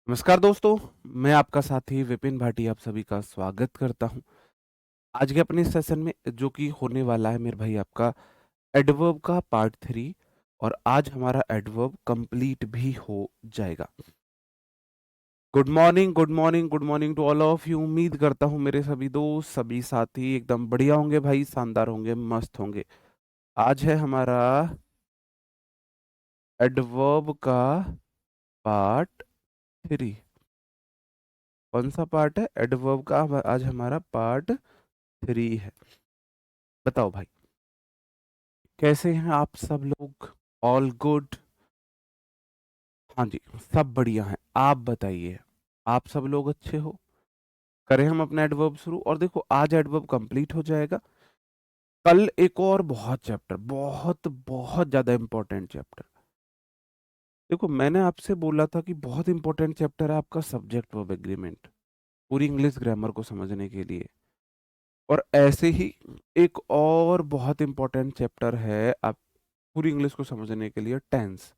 नमस्कार दोस्तों, मैं आपका साथी विपिन भाटी आप सभी का स्वागत करता हूँ। आज के अपने सेशन में जो कि होने वाला है मेरे भाई आपका एडवर्ब का पार्ट 3 और आज हमारा एडवर्ब कंप्लीट भी हो जाएगा। Good morning, good morning, good morning to all of you. उम्मीद करता हूँ मेरे सभी दोस्त, सभी साथी एकदम बढ़िया होंगे भाई, शानदार होंगे, मस्त होंगे। आज है हमारा एडवर्ब का पार्ट 3। कौन सा पार्ट है? एडवर्ब का आज हमारा पार्ट 3 है। बताओ भाई, कैसे हैं आप सब लोग? All good? हाँ जी, सब बढ़िया हैं। आप बताइए, आप सब लोग अच्छे हो? करें हम अपना एडवर्ब शुरू। और देखो, आज एडवर्ब कंप्लीट हो जाएगा। कल एक और बहुत चैप्टर, बहुत बहुत ज्यादा इंपॉर्टेंट चैप्टर। देखो, मैंने आपसे बोला था कि बहुत इंपॉर्टेंट चैप्टर है आपका सब्जेक्ट वर्ब एग्रीमेंट, पूरी इंग्लिश ग्रामर को समझने के लिए। और ऐसे ही एक और बहुत इंपॉर्टेंट चैप्टर है आप पूरी इंग्लिश को समझने के लिए, टेंस।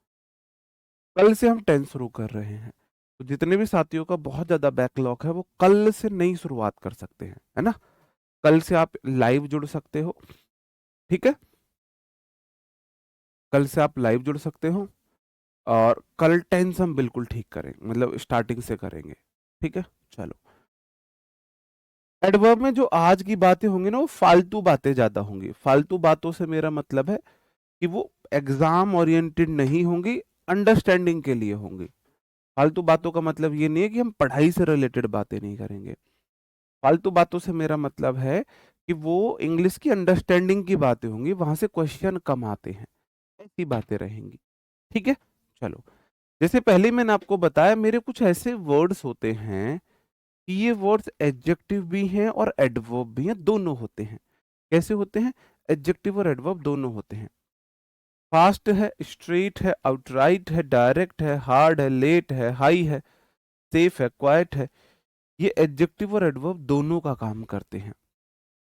कल से हम टेंस शुरू कर रहे हैं। तो जितने भी साथियों का बहुत ज्यादा बैकलॉग है वो कल से नई शुरुआत कर सकते हैं, है ना? कल से आप लाइव जुड़ सकते हो। ठीक है, कल से आप लाइव जुड़ सकते हो और कल टेंस हम बिल्कुल ठीक करेंगे, मतलब स्टार्टिंग से करेंगे। ठीक है, चलो। एडवर्ब में जो आज की बातें होंगी ना, वो फालतू बातें ज्यादा होंगी। फालतू बातों से मेरा मतलब है कि वो एग्जाम ओरिएंटेड नहीं होंगी, अंडरस्टैंडिंग के लिए होंगी। फालतू बातों का मतलब ये नहीं है कि हम पढ़ाई से रिलेटेड बातें नहीं करेंगे। फालतू बातों से मेरा मतलब है कि वो इंग्लिश की अंडरस्टैंडिंग की बातें होंगी, वहां से क्वेश्चन कम आते हैं, ऐसी बातें रहेंगी। ठीक है, चलो। जैसे पहले मैंने आपको बताया, मेरे कुछ ऐसे वर्ड्स होते हैं कि ये वर्ड्स एडजेक्टिव भी हैं और एडवर्ब भी हैं, दोनों होते हैं। कैसे होते हैं? एडजेक्टिव और एडवर्ब दोनों होते हैं। फास्ट है, स्ट्रेट है, आउटराइट है, डायरेक्ट है, हार्ड है, लेट है, हाई है, सेफ है, क्वाइट है। ये एडजेक्टिव और एडवर्ब दोनों का काम करते हैं।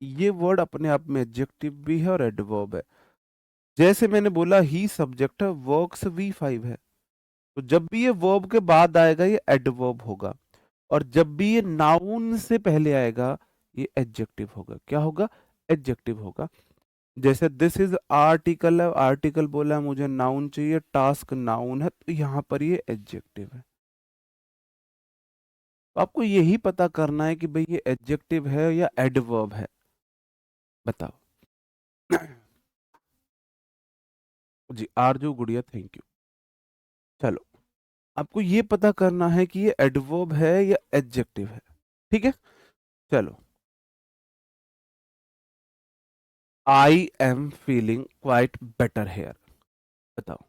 ये वर्ड अपने आप में एडजेक्टिव भी है और एडवर्ब है। जैसे मैंने बोला, ही सब्जेक्ट है, वर्क्स V5 है। तो जब भी ये वर्ब के बाद आएगा ये एडवर्ब होगा, और जब भी ये नाउन से पहले आएगा ये एडजेक्टिव होगा। क्या होगा? एडजेक्टिव होगा। जैसे दिस इज आर्टिकल है, आर्टिकल बोला है मुझे नाउन चाहिए, टास्क नाउन है, तो यहाँ पर ये एडजेक्टिव है। तो आपको यही पता करना है कि भाई ये एडजेक्टिव है या एडवर्ब है। बताओ। जी, आरजू गुड़िया, थैंक यू। चलो, आपको ये पता करना है कि ये एडवर्ब है या एडजेक्टिव है। ठीक है, चलो। I am feeling quite better here. बताओ।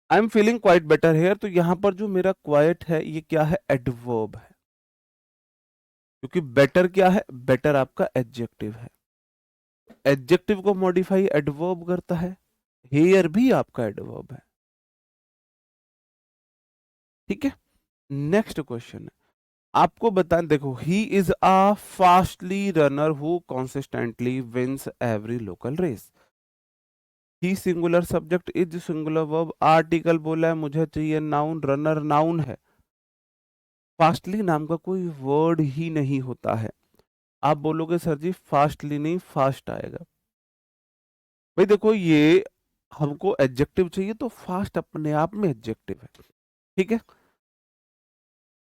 I am feeling quite better here, तो यहां पर जो मेरा क्वाइट है ये क्या है? एडवर्ब है। क्योंकि बेटर क्या है? बेटर आपका एडजेक्टिव है। एडजेक्टिव को मॉडिफाई एडवर्ब करता है। हेयर भी आपका एडवर्ब है। ठीक है, नेक्स्ट क्वेश्चन है। आपको बता, देखो, he is a fastly runner who consistently wins every local race. He singular subject, is singular verb, article बोला है मुझे चाहिए नाउन, रनर नाउन है। फास्टली नाम का कोई वर्ड ही नहीं होता है। आप बोलोगे सर जी फास्टली नहीं, फास्ट आएगा। भाई देखो, ये हमको एडजेक्टिव चाहिए तो फास्ट अपने आप में एडजेक्टिव है। ठीक है,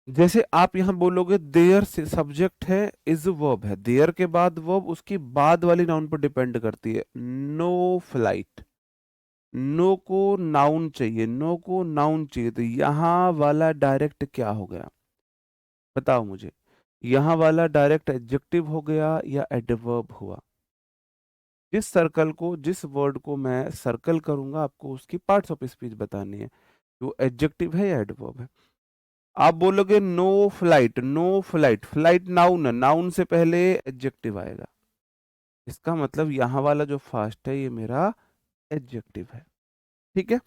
जैसे आप यहां बोलोगे देयर से सब्जेक्ट है, इज वर्ब है, देयर के बाद वर्ब, उसकी बाद वाली नाउन पर डिपेंड करती है। नो फ्लाइट, नो को नाउन चाहिए, नो को नाउन चाहिए, तो यहां वाला डायरेक्ट क्या हो गया? बताओ मुझे। यहां वाला डायरेक्ट एडजेक्टिव हो गया या एडवर्ब हुआ? जिस सर्कल को, जिस वर्ड को मैं सर्कल करूंगा आपको उसकी पार्ट्स ऑफ स्पीच बतानी है, वो एडजेक्टिव है या एडवर्ब है? आप बोलोगे no flight, no flight, flight noun है, नाउन से पहले एडजेक्टिव आएगा। इसका मतलब यहां वाला जो फास्ट है ये मेरा एडजेक्टिव है। ठीक है,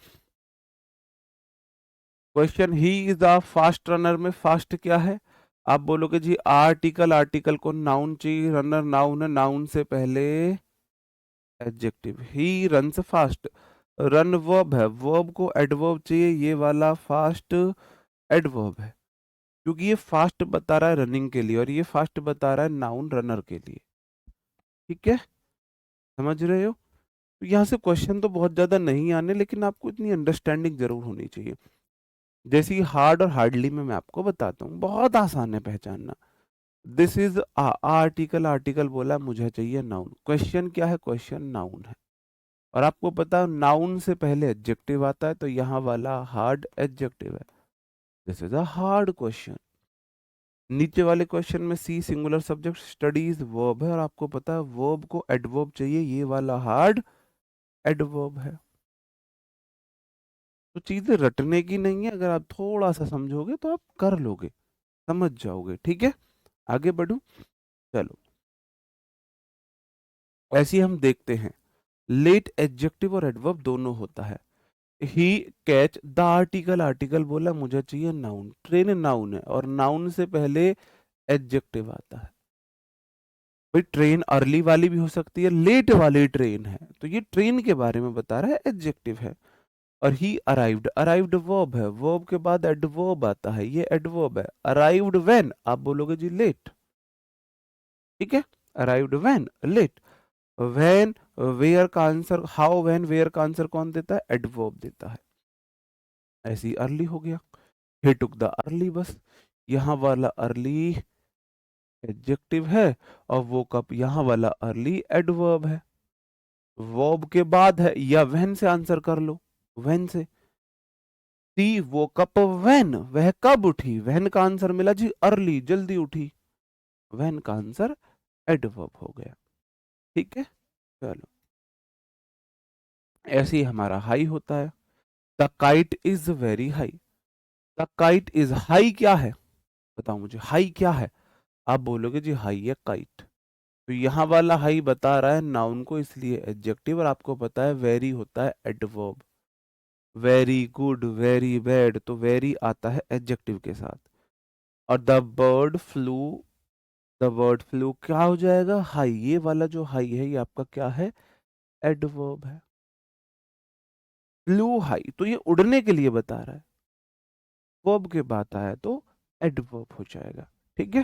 question, he is a fast runner में फास्ट क्या है? आप बोलोगे जी आर्टिकल, आर्टिकल को नाउन चाहिए, रनर नाउन है, नाउन से पहले adjective. He runs fast, run verb है, वर्ब को एडवर्ब चाहिए, ये वाला फास्ट एडवर्ब है, क्योंकि ये फास्ट बता रहा है रनिंग के लिए और ये फास्ट बता रहा है नाउन रनर के लिए। ठीक है, समझ रहे हो? तो यहाँ से क्वेश्चन तो बहुत ज्यादा नहीं आने, लेकिन आपको इतनी अंडरस्टैंडिंग जरूर होनी चाहिए। जैसे कि हार्ड और हार्डली में मैं आपको बताता हूँ, बहुत आसान है पहचानना। दिस इज आर्टिकल, आर्टिकल बोला मुझे चाहिए नाउन। क्वेश्चन क्या है? क्वेश्चन नाउन है। और आपको पता है नाउन से पहले एडजेक्टिव आता है, तो यहाँ वाला हार्ड एडजेक्टिव है। This is a hard question. नीचे वाले क्वेश्चन में सी सिंगुलर सब्जेक्ट स्टडीज वर्ब है, और आपको पता है वर्ब को एडवर्ब चाहिए, ये वाला हार्ड एडवर्ब है। तो चीजें रटने की नहीं है, अगर आप थोड़ा सा समझोगे तो आप कर लोगे, समझ जाओगे। ठीक है, आगे बढ़ूं? चलो, ऐसे ही हम देखते हैं लेट एडजेक्टिव और एडवर्ब दोनों होता है। ही कैच द आर्टिकल, आर्टिकल बोला मुझे चाहिए नाउन। ट्रेन नाउन है और नाउन से पहले एडजेक्टिव आता है। भाई ट्रेन अर्ली वाली भी हो सकती है, लेट वाली ट्रेन है, तो ये ट्रेन के बारे में बता रहा है, एडजेक्टिव है। और ही अराइव्ड, अराइव्ड वर्ब है, वर्ब के बाद एडवर्ब आता है, ये एडवर्ब है। अराइव्ड व्हेन, आप बोलोगे जी लेट। ठीक है, arrived when, late. When where का आंसर, हाउ व्हेन वेयर का आंसर कौन देता है? एडवर्ब देता है। ऐसे ही अर्ली हो गया, ही टुक द अर्ली बस, यहाँ वाला अर्ली एडजेक्टिव है और वो कब, यहाँ वाला अर्ली एडवर्ब है। वर्ब के बाद है, या व्हेन से आंसर कर लो, व्हेन से। सी वो कप व्हेन, वह कब उठी, व्हेन का आंसर मिला जी अर्ली, जल्दी उठी, व्हेन का आंसर एडवर्ब हो गया। ठीक है, चलो, ऐसे ही हमारा हाई होता है। The kite is very high, the kite is high क्या है? बताओ मुझे, हाई क्या है? आप बोलोगे जी हाई है काइट। तो यहाँ वाला हाई बता रहा है नाउन को, इसलिए एडजेक्टिव, और आपको पता है वेरी होता है adverb. Very good, very bad, तो वेरी आता है एडजेक्टिव के साथ। और the bird flu, the bird flu क्या हो जाएगा? हाई, ये वाला जो हाई है ये आपका क्या है? एडवर्ब है। फ्लू हाई, तो ये उड़ने के लिए बता रहा है, वर्ब के बाद आया तो एडवर्ब हो जाएगा। ठीक है,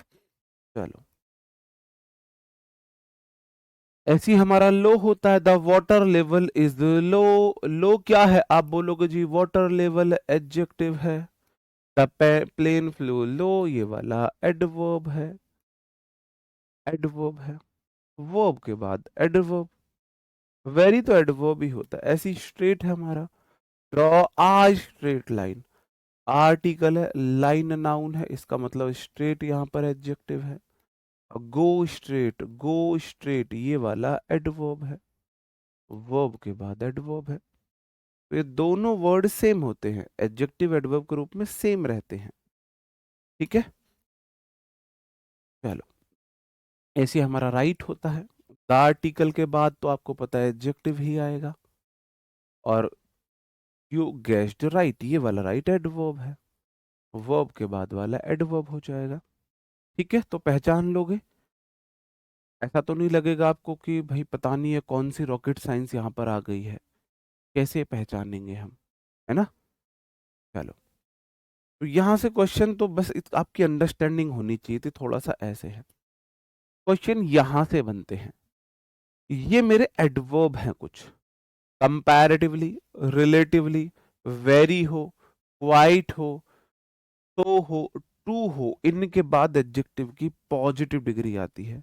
चलो, ऐसी हमारा लो होता है। The water level is low, low क्या है? आप बोलोगे जी वाटर लेवल एडजेक्टिव है। द प्लेन फ्लो लो, ये वाला एडवर्ब है, एडवर्ब है। वर्ब के बाद एडवर्ब, वेरी तो एडवर्ब ही होता है। ऐसी स्ट्रेट है हमारा, draw a straight line, article है, लाइन नाउन है, इसका मतलब स्ट्रेट यहाँ पर एडजेक्टिव है। गो स्ट्रेट, गो स्ट्रेट, ये वाला एडवर्ब है, वर्ब के बाद एडवर्ब है। तो ये दोनों वर्ड सेम होते हैं, एडजेक्टिव एडवर्ब के रूप में सेम रहते हैं। ठीक है, चलो, ऐसे हमारा राइट होता है। द आर्टिकल के बाद तो आपको पता है एडजेक्टिव ही आएगा, और यू गेस्ड राइट, ये वाला राइट एडवर्ब है, वर्ब के बाद वाला एडवर्ब हो जाएगा। ठीक है, तो पहचान लोगे? ऐसा तो नहीं लगेगा आपको कि भाई पता नहीं है कौन सी रॉकेट साइंस यहाँ पर आ गई है, कैसे पहचानेंगे हम, है ना? चलो, तो यहाँ से क्वेश्चन तो बस आपकी अंडरस्टैंडिंग होनी चाहिए थी, थोड़ा सा ऐसे है। क्वेश्चन यहाँ से बनते हैं, ये मेरे एडवर्ब हैं कुछ, कंपैरेटिवली, रिलेटिवली, वेरी हो, क्वाइट हो, तो हो, टू हो, इनके बाद एडजेक्टिव की पॉजिटिव डिग्री आती है।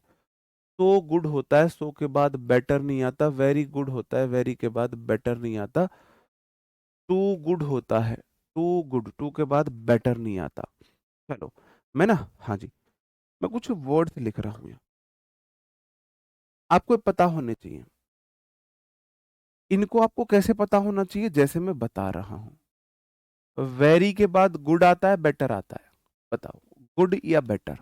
तो गुड होता है, सो के बाद बेटर नहीं आता। वेरी गुड होता है, वेरी के बाद बेटर नहीं आता। टू गुड होता है, टू गुड, टू के बाद बेटर नहीं आता। चलो, मैं ना, हाँ जी, मैं कुछ वर्ड्स लिख रहा हूँ यहाँ, आपको पता होने चाहिए। इनको आपको कैसे पता होना चाहिए? जैसे मैं बता रहा हूँ, वेरी के बाद गुड आता है, बेटर आता है, बताओ गुड या बेटर?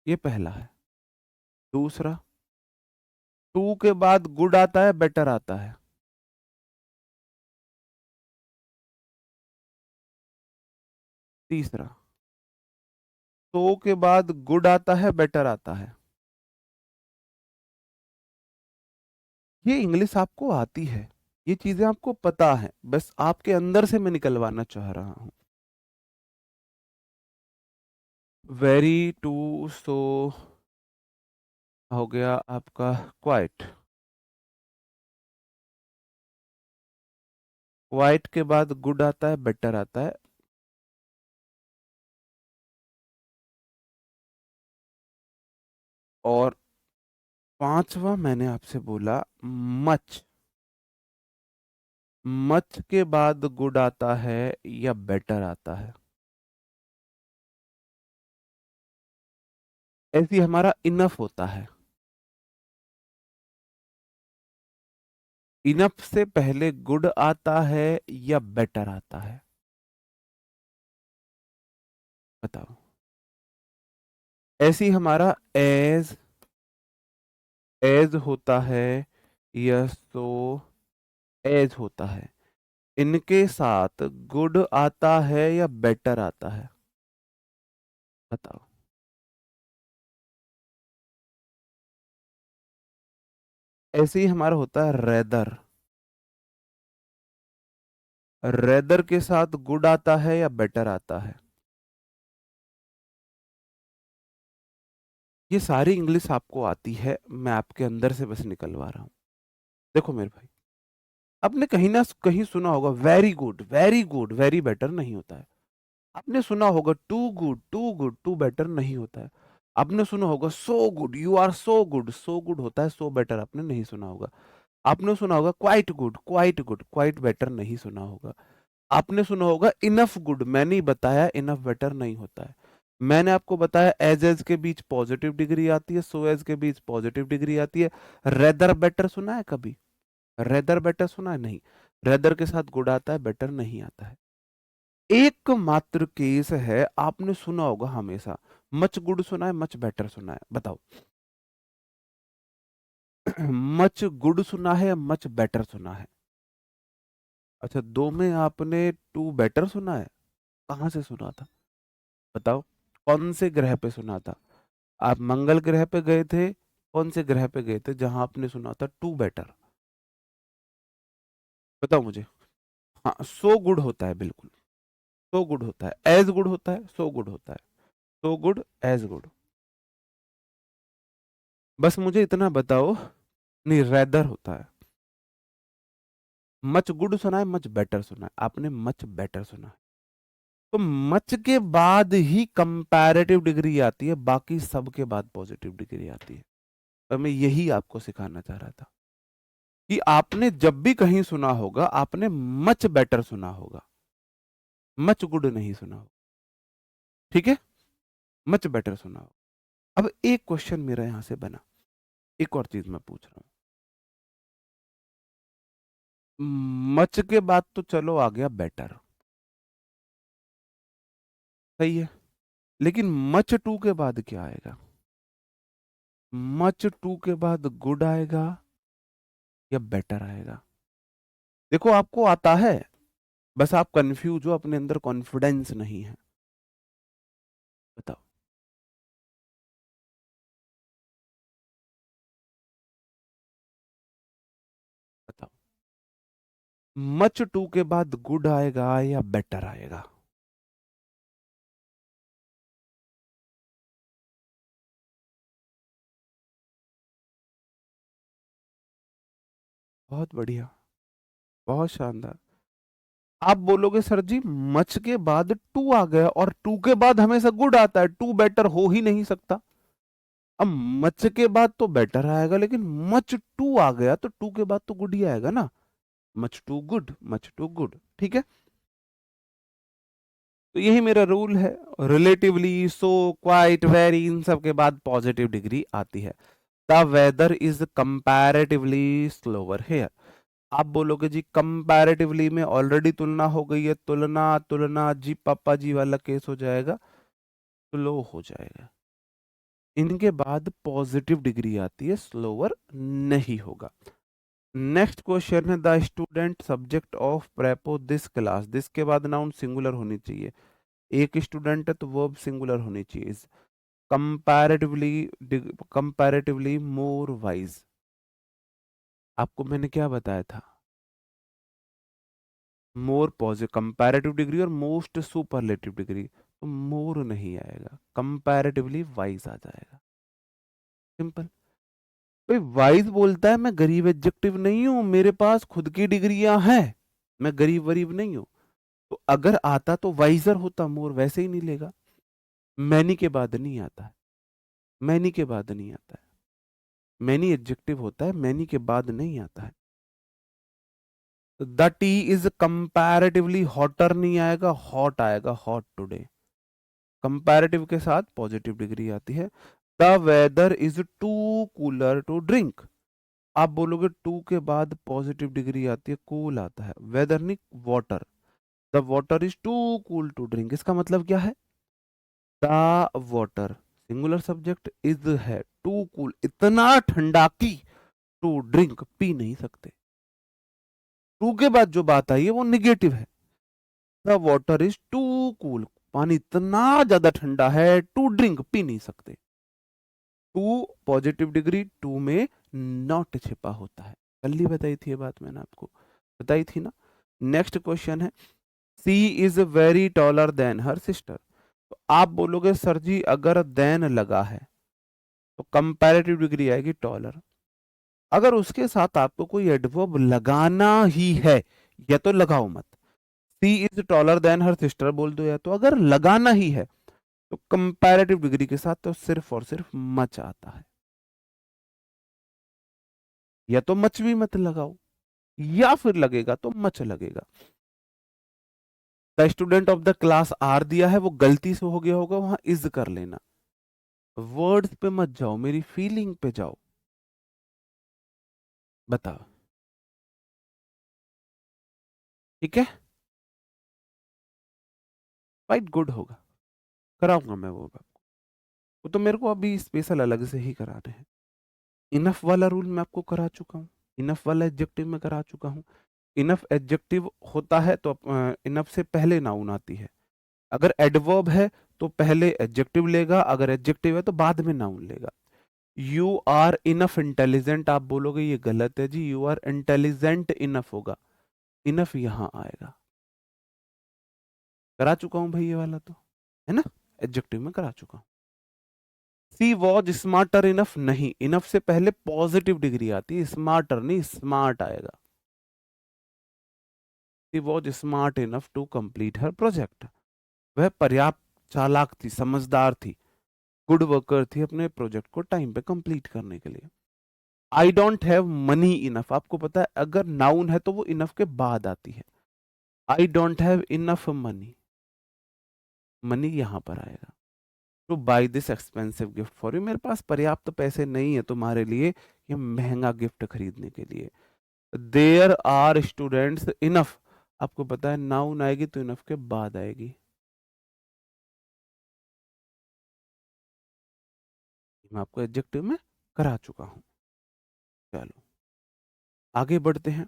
ये पहला है। दूसरा, टू के बाद गुड आता है, बेटर आता है। तीसरा, तो के बाद गुड आता है, बेटर आता है। ये इंग्लिश आपको आती है, ये चीजें आपको पता है, बस आपके अंदर से मैं निकलवाना चाह रहा हूं। वेरी टू, सो हो गया आपका क्वाइट। क्वाइट के बाद गुड आता है, बेटर आता है। और पांचवा मैंने आपसे बोला मच। मच के बाद गुड आता है या बेटर आता है। ऐसी हमारा इनफ होता है। इनफ से पहले गुड आता है या बेटर आता है, बताओ। ऐसी हमारा एज होता है या सो एज होता है। इनके साथ गुड आता है या बेटर आता है, बताओ। ऐसे ही हमारा होता है रेदर। रेदर के साथ गुड आता है या बेटर आता है। ये सारी इंग्लिश आपको आती है, मैं आपके अंदर से बस निकलवा रहा हूं। देखो मेरे भाई, आपने कहीं ना कहीं सुना होगा very good, very good, very better नहीं होता है। आपने सुना होगा too good, too good, too better नहीं होता है। आपने सुना होगा so good, you are so good होता है, सो बेटर आपने नहीं सुना होगा। आपने सुना होगा quite good, quite good, quite better नहीं सुना होगा। आपने सुना होगा इनफ गुड, मैंने ही बताया इनफ बेटर नहीं होता है। मैंने आपको बताया एज के बीच पॉजिटिव डिग्री आती है, सो एज के बीच पॉजिटिव डिग्री आती है। रेदर बेटर सुना है कभी? रेदर बेटर सुना है? नहीं। रेदर के साथ गुड आता है, बेटर नहीं आता है। एकमात्र केस है, आपने सुना होगा हमेशा मच गुड सुना है, मच बेटर सुना है, बताओ। मच गुड सुना है या मच बेटर सुना है? अच्छा, दो में आपने टू बेटर सुना है। कहाँ से सुना था, बताओ। कौन से ग्रह पे सुना था? आप मंगल ग्रह पे गए थे? कौन से ग्रह पे गए थे जहां आपने सुना था टू बेटर? बताओ मुझे। हाँ, सो गुड होता है, बिल्कुल। सो गुड होता है, एज गुड होता है, सो गुड होता है। So good, as good. बस मुझे इतना बताओ। नहीं, रेदर होता है। मच गुड सुना है, मच बेटर सुना है? आपने मच बेटर सुना है। तो मच के बाद ही कंपैरेटिव डिग्री आती है, बाकी सब के बाद पॉजिटिव डिग्री आती है। तो मैं यही आपको सिखाना चाह रहा था कि आपने जब भी कहीं सुना होगा, आपने मच बेटर सुना होगा, मच गुड नहीं सुना होगा। ठीक है, मच बेटर सुना होगा। अब एक क्वेश्चन मेरा यहां से बना, एक और चीज मैं पूछ रहा हूं। मच के बाद तो चलो आ गया बेटर, सही है। लेकिन मच टू के बाद क्या आएगा? मच टू के बाद गुड आएगा या बेटर आएगा? देखो, आपको आता है, बस आप कंफ्यूज हो, अपने अंदर कॉन्फिडेंस नहीं है, बताओ। बताओ, मच टू के बाद गुड आएगा या बेटर आएगा? बहुत बढ़िया, बहुत शानदार। आप बोलोगे सर जी मच के बाद टू आ गया और टू के बाद हमेशा गुड आता है, टू बेटर हो ही नहीं सकता। अब मच के बाद तो बेटर आएगा, लेकिन मच टू आ गया तो टू के बाद तो गुड ही आएगा ना। Much too good, much too good, ठीक है। तो यही मेरा रूल है। रिलेटिवली, सो, क्वाइट, वेरी, इन सब के बाद पॉजिटिव डिग्री आती है। The weather is comparatively slower here. आप बोलोगे जी कंपैरेटिवली में ऑलरेडी तुलना हो गई है, तुलना तुलना जी पापा जी वाला केस हो जाएगा, स्लो हो जाएगा। इनके बाद पॉजिटिव डिग्री आती है, स्लोअर नहीं होगा। नेक्स्ट क्वेश्चन है the student subject of prepo this class. This के बाद नाउन सिंगुलर होनी चाहिए। एक स्टूडेंट है तो वर्ब सिंगुलर होनी चाहिए। Comparatively, comparatively more wise. आपको मैंने क्या बताया था? मोर पॉजिटिव कंपैरेटिव डिग्री और मोस्ट सुपरलेटिव डिग्री, तो मोर नहीं आएगा, कंपैरेटिवली वाइज आ जाएगा। सिंपल। भाई वाइज बोलता है मैं गरीब एडजेक्टिव नहीं हूं, मेरे पास खुद की डिग्रियां हैं, मैं गरीब वरीब नहीं हूं। तो अगर आता तो वाइजर होता, मोर वैसे ही नहीं लेगा। मैनी के बाद नहीं आता है, मैनी के बाद नहीं आता है, मैनी एडजेक्टिव होता है, मैनी के बाद नहीं आता है। The T is comparatively hotter नहीं आएगा, हॉट आएगा, हॉट टुडे। कंपैरेटिव के साथ पॉजिटिव डिग्री आती है। The weather is too cooler to drink, आप बोलोगे टू के बाद पॉजिटिव डिग्री आती है, कूल आता है, वेदर नहीं water. The water is too cool to drink, इसका मतलब क्या है? The water singular subject, is है, टू कूल इतना ठंडा की, टू ड्रिंक पी नहीं सकते। टू के बाद जो बात आई है वो निगेटिव है। The water is too cool, पानी इतना ज्यादा ठंडा है, टू ड्रिंक पी नहीं सकते। टू पॉजिटिव डिग्री, टू में नॉट छिपा होता है। कल ही बताई थी ये बात, मैंने आपको बताई थी ना। नेक्स्ट क्वेश्चन है, she is very taller than her sister. तो आप बोलोगे सर जी अगर देन लगा है तो कंपैरेटिव डिग्री आएगी टॉलर। अगर उसके साथ आपको कोई एडवर्ब लगाना ही है, या तो लगाओ मत, she is taller than her sister बोल दो, या तो अगर लगाना ही है तो कंपैरेटिव डिग्री के साथ तो सिर्फ और सिर्फ मच आता है, या तो मच भी मत लगाओ, या फिर लगेगा तो मच लगेगा। The student of the class are दिया है, वो गलती से हो गया होगा, वहां इज कर लेना। वर्ड्स पे मत जाओ, मेरी फीलिंग पे जाओ। बताओ, ठीक है? क्वाइट गुड होगा, कराऊंगा मैं वो आपको। वो तो मेरे को अभी स्पेशल अलग से ही कराने हैं। इनफ वाला रूल मैं आपको करा चुका हूँ, इनफ वाला एडजेक्टिव में करा चुका हूँ। इनफ एडजेक्टिव होता है तो इनफ से पहले नाउन आती है। अगर एडवर्ब है तो पहले एडजेक्टिव लेगा, अगर एडजेक्टिव है तो बाद में नाउन लेगा। यू आर इनफ इंटेलिजेंट, आप बोलोगे ये गलत है जी, यू आर इंटेलिजेंट इनफ होगा, इनफ यहां आएगा। करा चुका हूं भाई ये वाला तो, है ना, एडजेक्टिव में करा चुका हूं। सी वॉज स्मार्टर इनफ, नहीं, इनफ से पहले पॉजिटिव डिग्री आती है, स्मार्टर नहीं स्मार्ट आएगा। She was smart enough to complete her project, वह पर्याप्त चालाक थी, समझदार थी, गुड वर्कर थी अपने प्रोजेक्ट को टाइम पे कंप्लीट करने के लिए। I don't have money enough, आपको पता है अगर नाउन है तो वो इनफ के बाद आती है। I don't have enough money, money यहां पर आएगा। Two by this expensive gift for you, मेरे पास पर्याप्त पैसे नहीं है तुम्हारे लिए ये महंगा गिफ्ट खरीदने के लिए। देयर आर स्टूडेंट्स इनफ, आपको पता है नाउन आएगी तो इनफ के बाद आएगी। मैं आपको एडजेक्टिव में करा चुका हूं। चलो आगे बढ़ते हैं।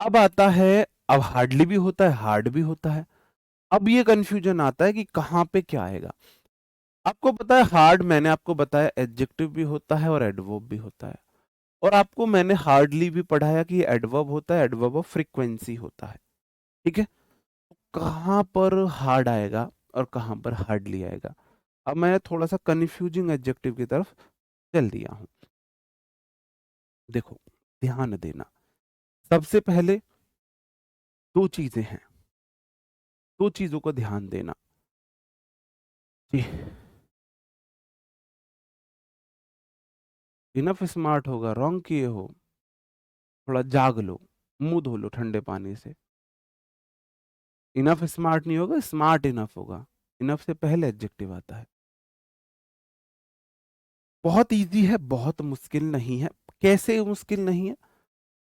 अब आता है, अब हार्डली भी होता है, हार्ड भी होता है। अब ये कंफ्यूजन आता है कि कहां पे क्या आएगा। आपको पता है हार्ड, मैंने आपको बताया एडजेक्टिव भी होता है और एडवर्ब भी होता है। और आपको मैंने हार्डली भी पढ़ाया कि एडवर्ब होता है, एडवर्ब ऑफ फ्रीक्वेंसी होता है। ठीक है, तो कहां पर हार्ड आएगा और कहां पर हार्डली आएगा। अब मैं थोड़ा सा कंफ्यूजिंग एडजेक्टिव की तरफ चल दिया हूं। देखो, ध्यान देना, सबसे पहले दो चीजें हैं, दो चीजों को ध्यान देना जी। इनफ स्मार्ट होगा, रॉन्ग किए हो, थोड़ा जाग लो, मुंह धो लो ठंडे पानी से। इनफ स्मार्ट नहीं होगा, स्मार्ट इनफ होगा, इनफ से पहले एडजेक्टिव आता है। बहुत इजी है, बहुत मुश्किल नहीं है। कैसे मुश्किल नहीं है?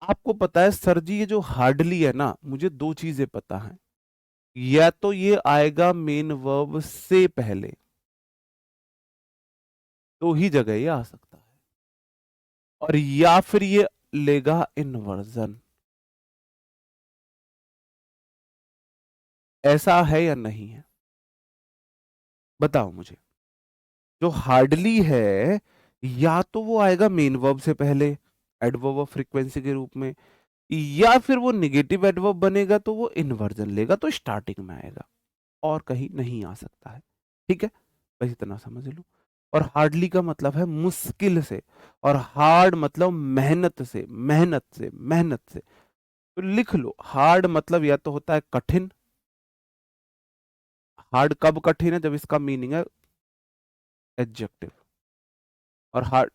आपको पता है सर जी ये जो हार्डली है ना, मुझे दो चीजें पता है, या तो ये आएगा मेन वर्ब से पहले, दो ही जगह ये आ सकता है, और या फिर ये लेगा इन्वर्जन। ऐसा है या नहीं है? बताओ मुझे। जो हार्डली है, या तो वो आएगा मेन वर्ब से पहले, एडवर्ब ऑफ फ्रीक्वेंसी के रूप में, या फिर वो नेगेटिव एडवर्ब बनेगा तो वो इन्वर्जन लेगा, तो स्टार्टिंग में आएगा और कहीं नहीं आ सकता है। ठीक है, बस इतना समझ लो। और हार्डली का मतलब है मुश्किल से, और हार्ड मतलब मेहनत से, मेहनत से, मेहनत से। तो लिख लो, हार्ड मतलब या तो होता है कठिन। हार्ड कब कठिन है? जब इसका मीनिंग है एडजेक्टिव। और हार्ड,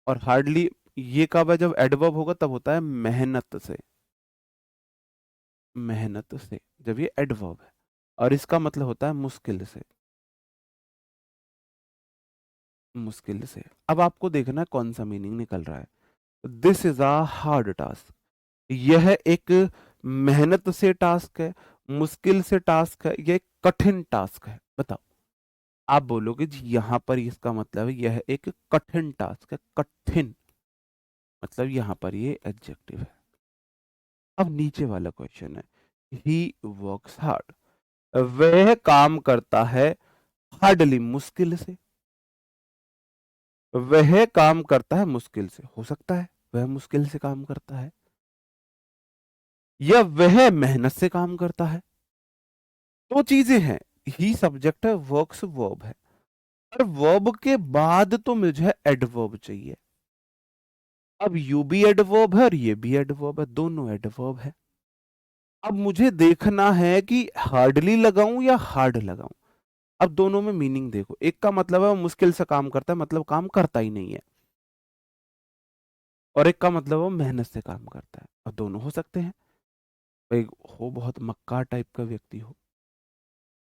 और हार्डली ये कब है? जब एडवर्ब होगा तब होता है मेहनत से, मेहनत से, जब ये एडवर्ब है। और इसका मतलब होता है मुश्किल से, मुश्किल से। अब आपको देखना है कौन सा मीनिंग निकल रहा है। This is a hard task, यह एक मेहनत से टास्क है, मुश्किल से टास्क है, यह एक कठिन टास्क है। बताओ। आप बोलोगे जी यहां पर इसका मतलब है यह एक कठिन टास्क है, कठिन मतलब यहां पर ये एडजेक्टिव है। अब नीचे वाला क्वेश्चन है, ही वर्क्स हार्ड, वह काम करता है हार्डली, मुश्किल से। वह काम करता है मुश्किल से, हो सकता है वह मुश्किल से काम करता है, या वह मेहनत से काम करता है। दो चीजें हैं, ही सब्जेक्ट है, वर्क्स वर्ब है। और वर्ब के बाद तो मुझे एडवर्ब चाहिए। अब यू भी एडवर्ब है और ये भी एडवर्ब है, दोनों एडवर्ब है। अब मुझे देखना है कि हार्डली लगाऊं या हार्ड लगाऊं। अब दोनों में मीनिंग देखो, एक का मतलब है वो मुश्किल से काम करता है, मतलब काम करता ही नहीं है। और एक का मतलब वो मेहनत से काम करता है, और दोनों हो सकते हैं। भाई हो बहुत मक्कार टाइप का व्यक्ति हो,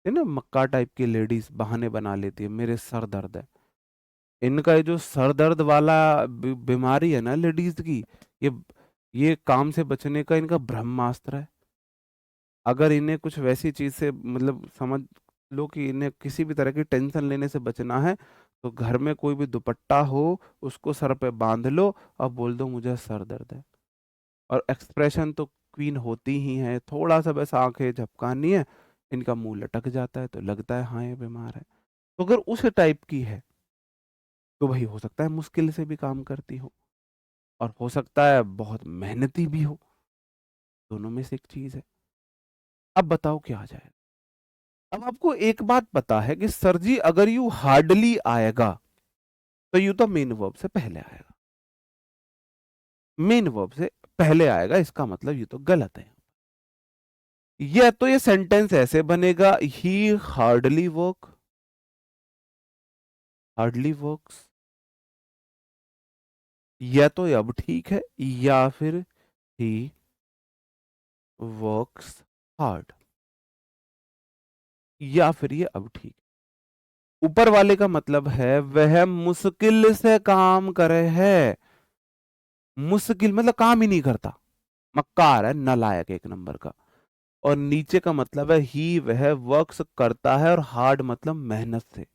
है ना, मक्कार टाइप की लेडीज बहाने बना लेती है, मेरे सर दर्द है। इनका ये जो सर दर्द वाला बीमारी है ना लेडीज की, ये ये काम से बचने का इनका ब्रह्मास्त्र है। अगर इन्हें कुछ वैसी चीज से मतलब समझ लो कि इन्हें किसी भी तरह की टेंशन लेने से बचना है, तो घर में कोई भी दुपट्टा हो, उसको सर पे बांध लो और बोल दो मुझे सर दर्द है। और एक्सप्रेशन तो क्वीन होती ही है, थोड़ा सा बस आंखें झपकानी है, इनका मुंह लटक जाता है तो लगता है हाँ ये बीमार है। तो अगर उस टाइप की है तो वही हो सकता है मुश्किल से भी काम करती हो, और हो सकता है बहुत मेहनती भी हो, दोनों में से एक चीज है। अब बताओ क्या आ जाए। अब आपको एक बात पता है कि सर जी अगर यू हार्डली आएगा तो यू तो मेन वर्ब से पहले आएगा, मेन वर्ब से पहले आएगा, इसका मतलब ये तो गलत है। या तो ये सेंटेंस ऐसे बनेगा, ही हार्डली वर्क, हार्डली वर्क्स, या तो ये अब ठीक है, या फिर ही वर्क्स हार्ड, या फिर ये अब ठीक है। ऊपर वाले का मतलब है वह मुश्किल से काम करे है, मुश्किल मतलब काम ही नहीं करता, मक्कार है, नालायक एक नंबर का। और नीचे का मतलब है ही वह वर्क्स करता है, और हार्ड मतलब मेहनत से,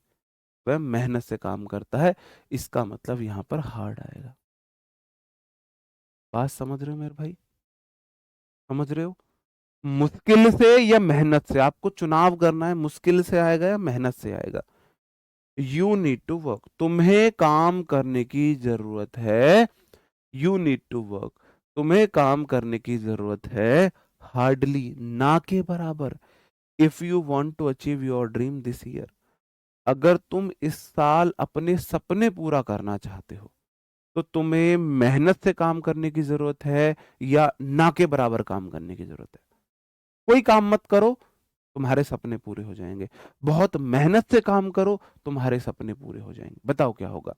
वह मेहनत से काम करता है, इसका मतलब यहां पर हार्ड आएगा। बात समझ रहे हो मेरे भाई? समझ रहे हो? मुश्किल से या मेहनत से, आपको चुनाव करना है, मुश्किल से आएगा या मेहनत से आएगा। यू नीड टू वर्क, तुम्हें काम करने की जरूरत है, यू नीड टू वर्क, तुम्हें काम करने की जरूरत है, हार्डली, ना के बराबर। If you want to achieve your dream this year, अगर तुम इस साल अपने सपने पूरा करना चाहते हो तो तुम्हें मेहनत से काम करने की जरूरत है, या ना के बराबर काम करने की जरूरत है। कोई काम मत करो, तुम्हारे सपने पूरे हो जाएंगे। बहुत मेहनत से काम करो, तुम्हारे सपने पूरे हो जाएंगे। बताओ क्या होगा?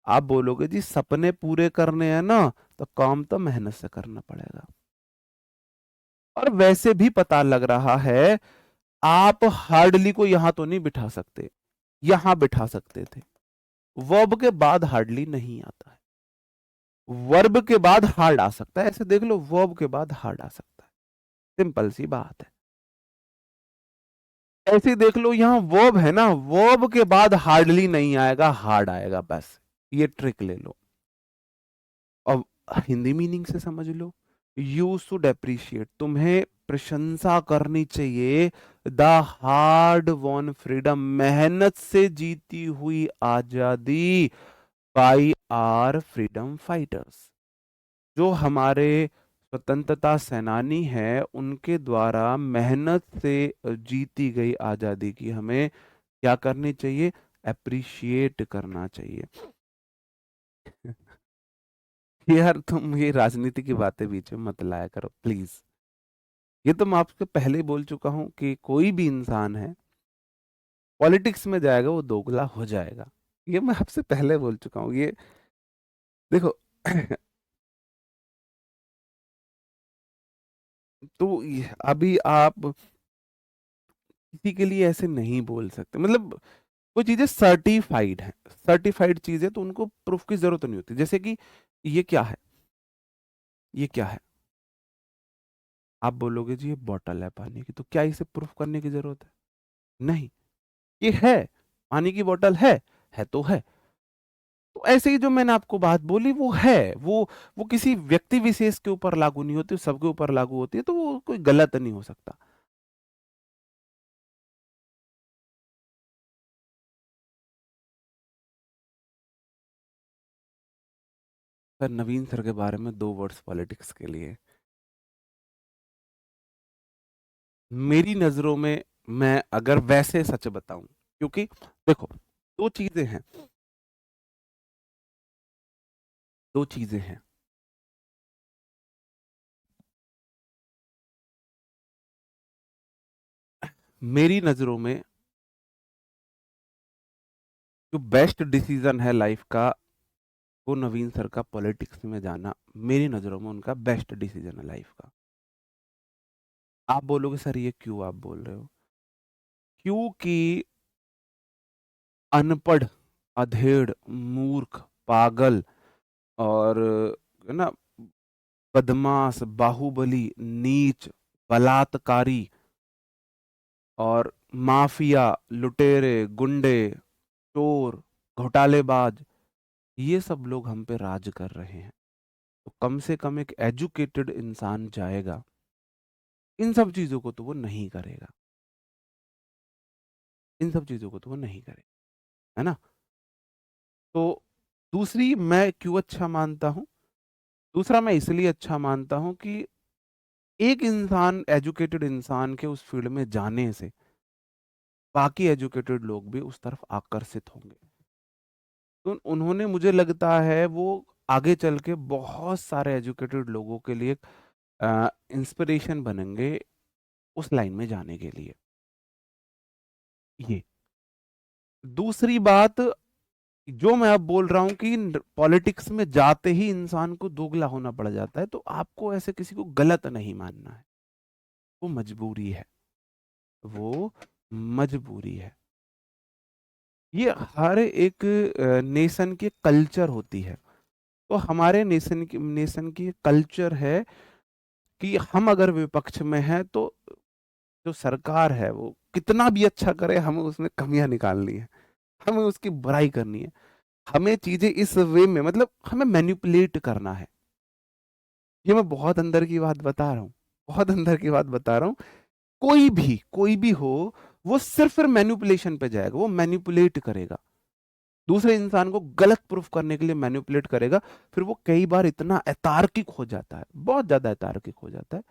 आप बोलोगे जी सपने पूरे करने हैं ना, तो काम तो मेहनत से करना पड़ेगा। और वैसे भी पता लग रहा है आप हार्डली को यहां तो नहीं बिठा सकते, यहां बिठा सकते थे। वर्ब के बाद हार्डली नहीं आता है, वर्ब के बाद हार्ड आ सकता है, ऐसे देख लो, वर्ब के बाद हार्ड आ सकता है, सिंपल सी बात है। ऐसे देख लो, यहां वर्ब है ना, वर्ब के बाद हार्डली नहीं आएगा, हार्ड आएगा, बस ये ट्रिक ले लो। अब हिंदी मीनिंग से समझ लो, यू शुड अप्रिशिएट, तुम्हें प्रशंसा करनी चाहिए, द हार्ड वॉन फ्रीडम, मेहनत से जीती हुई आजादी, बाई आर फ्रीडम फाइटर्स, जो हमारे स्वतंत्रता सेनानी है, उनके द्वारा मेहनत से जीती गई आजादी की हमें क्या करनी चाहिए? अप्रिशिएट करना चाहिए। यार तुम ये राजनीति की बातें बीच में मत लाया करो प्लीज। ये तो मैं आपसे पहले ही बोल चुका हूं कि कोई भी इंसान है पॉलिटिक्स में जाएगा वो दोगला हो जाएगा। ये मैं आपसे पहले बोल चुका हूँ। ये देखो तो अभी आप किसी के लिए ऐसे नहीं बोल सकते, मतलब वो चीजें सर्टिफाइड है, सर्टिफाइड चीजें तो उनको प्रूफ की जरूरत नहीं होती। जैसे कि ये क्या है, ये क्या है, आप बोलोगे जी ये बॉटल है पानी की, तो क्या इसे प्रूफ करने की जरूरत है? नहीं, ये है, पानी की बोतल है तो है। तो ऐसे ही जो मैंने आपको बात बोली वो है, वो किसी व्यक्ति विशेष के ऊपर लागू नहीं होती, सबके ऊपर लागू होती है, तो वो कोई गलत नहीं हो सकता। सर नवीन सर के बारे में दो वर्ड्स पॉलिटिक्स के लिए। मेरी नजरों में, मैं अगर वैसे सच बताऊं, क्योंकि देखो दो चीजें हैं, दो चीजें हैं। मेरी नजरों में जो बेस्ट डिसीजन है लाइफ का, वो नवीन सर का पॉलिटिक्स में जाना मेरी नजरों में उनका बेस्ट डिसीजन है लाइफ का। आप बोलोगे सर ये क्यों आप बोल रहे हो? क्योंकि अनपढ़, अधेड़, मूर्ख, पागल और है ना, बदमाश, बाहुबली, नीच, बलात्कारी और माफिया, लुटेरे, गुंडे, चोर, घोटालेबाज, ये सब लोग हम पे राज कर रहे हैं। तो कम से कम एक एजुकेटेड इंसान जाएगा, इन सब चीजों को तो वो नहीं करेगा, इन सब चीजों को तो वो नहीं करेगा, है ना? तो दूसरी मैं क्यों अच्छा मानता हूं, दूसरा मैं इसलिए अच्छा मानता हूं कि एक इंसान, एजुकेटेड इंसान के उस फील्ड में जाने से बाकी एजुकेटेड लोग भी उस तरफ आकर्षित होंगे। तो उन्होंने, मुझे लगता है वो आगे चल के बहुत सारे एजुकेटेड लोगों के लिए इंस्पिरेशन बनेंगे उस लाइन में जाने के लिए। ये दूसरी बात, जो मैं अब बोल रहा हूं कि पॉलिटिक्स में जाते ही इंसान को दोगला होना पड़ जाता है, तो आपको ऐसे किसी को गलत नहीं मानना है, वो मजबूरी है, वो मजबूरी है। ये हर एक नेशन की कल्चर होती है। तो हमारे नेशन की कल्चर है कि हम अगर विपक्ष में हैं तो जो सरकार है वो कितना भी अच्छा करे, हमें उसमें कमियां निकालनी है, हमें उसकी बुराई करनी है, हमें चीजें इस वे में, मतलब हमें मैनिपुलेट करना है। ये मैं बहुत अंदर की बात बता रहा हूँ, बहुत अंदर की बात बता रहा हूँ। कोई भी हो, वो सिर्फ फिर मैनिपुलेशन पे जाएगा, वो मैनिपुलेट करेगा, दूसरे इंसान को गलत प्रूफ करने के लिए मैनिपुलेट करेगा। फिर वो कई बार इतना अतार्किक हो जाता है, बहुत ज्यादा अतार्किक हो जाता है।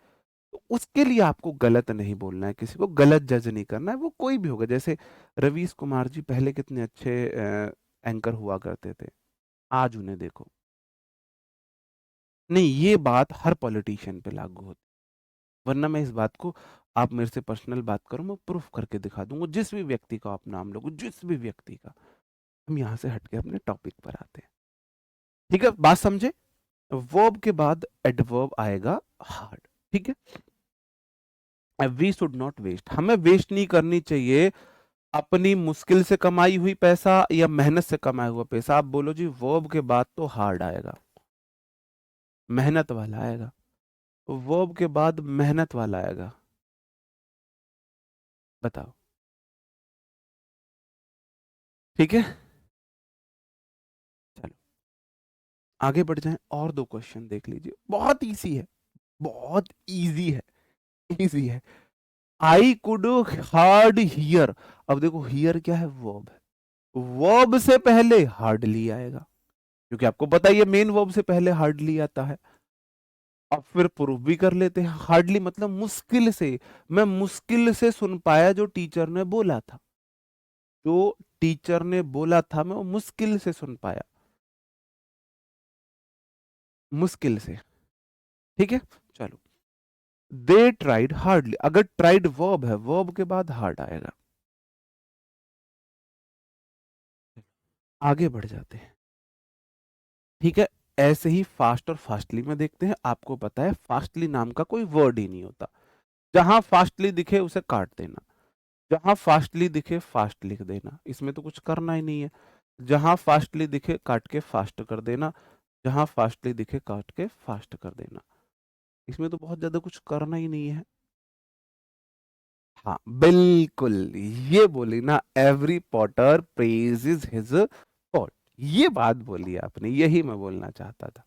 तो उसके लिए आपको गलत नहीं बोलना है, किसी को गलत जज नहीं करना है, वो कोई भी होगा। जैसे रवीश कुमार जी पहले कितने अच्छे एंकर हुआ करते थे, आज उन्हें देखो। नहीं, ये बात हर पॉलिटिशियन पे लागू होती, वरना मैं इस बात को, आप मेरे से पर्सनल बात करो, मैं प्रूफ करके दिखा दूंगा, जिस भी व्यक्ति का आप नाम लोगे, जिस भी व्यक्ति का। हम यहाँ से हटके अपने टॉपिक पर आते हैं, ठीक है? बात समझे? वर्ब के बाद एडवर्ब आएगा हार्ड, ठीक है? वी शुड नॉट वेस्ट, हमें वेस्ट नहीं करनी चाहिए अपनी मुश्किल से कमाई हुई पैसा या मेहनत से कमाया हुआ पैसा। आप बोलो जी वर्ब के बाद तो हार्ड आएगा, मेहनत वाला आएगा, वर्ब के बाद मेहनत वाला आएगा, बताओ, ठीक है? चलो आगे बढ़ जाएं, और दो क्वेश्चन देख लीजिए, बहुत इजी है, बहुत इजी है, इजी है। आई कुड हार्ड हियर, अब देखो हियर क्या है, वर्ब है, वर्ब से पहले हार्डली आएगा, क्योंकि आपको पता ही है मेन वर्ब से पहले हार्डली आता है। अब फिर प्रूफ भी कर लेते हैं। हार्डली मतलब मुश्किल से, मैं मुश्किल से सुन पाया जो टीचर ने बोला था, जो टीचर ने बोला था मैं वो मुश्किल से सुन पाया, मुश्किल से। ठीक है, चलो। दे ट्राइड हार्डली, अगर ट्राइड वर्ब है, वर्ब के बाद हार्ड आएगा। आगे बढ़ जाते हैं। ठीक है, ऐसे ही फास्ट और फास्टली में देखते हैं। आपको पता है फास्टली नाम का कोई वर्ड ही नहीं होता, जहां फास्टली दिखे उसे काट देना, जहां फास्टली दिखे फास्ट लिख देना, इसमें तो कुछ करना ही नहीं है। जहां फास्टली दिखे काट के फास्ट कर देना, जहां फास्टली दिखे काट के फास्ट कर देना, इसमें तो बहुत ज्यादा कुछ करना ही नहीं है। हाँ बिल्कुल, ये बोली ना, every Potter praises his pot, ये बात बोली आपने, यही मैं बोलना चाहता था,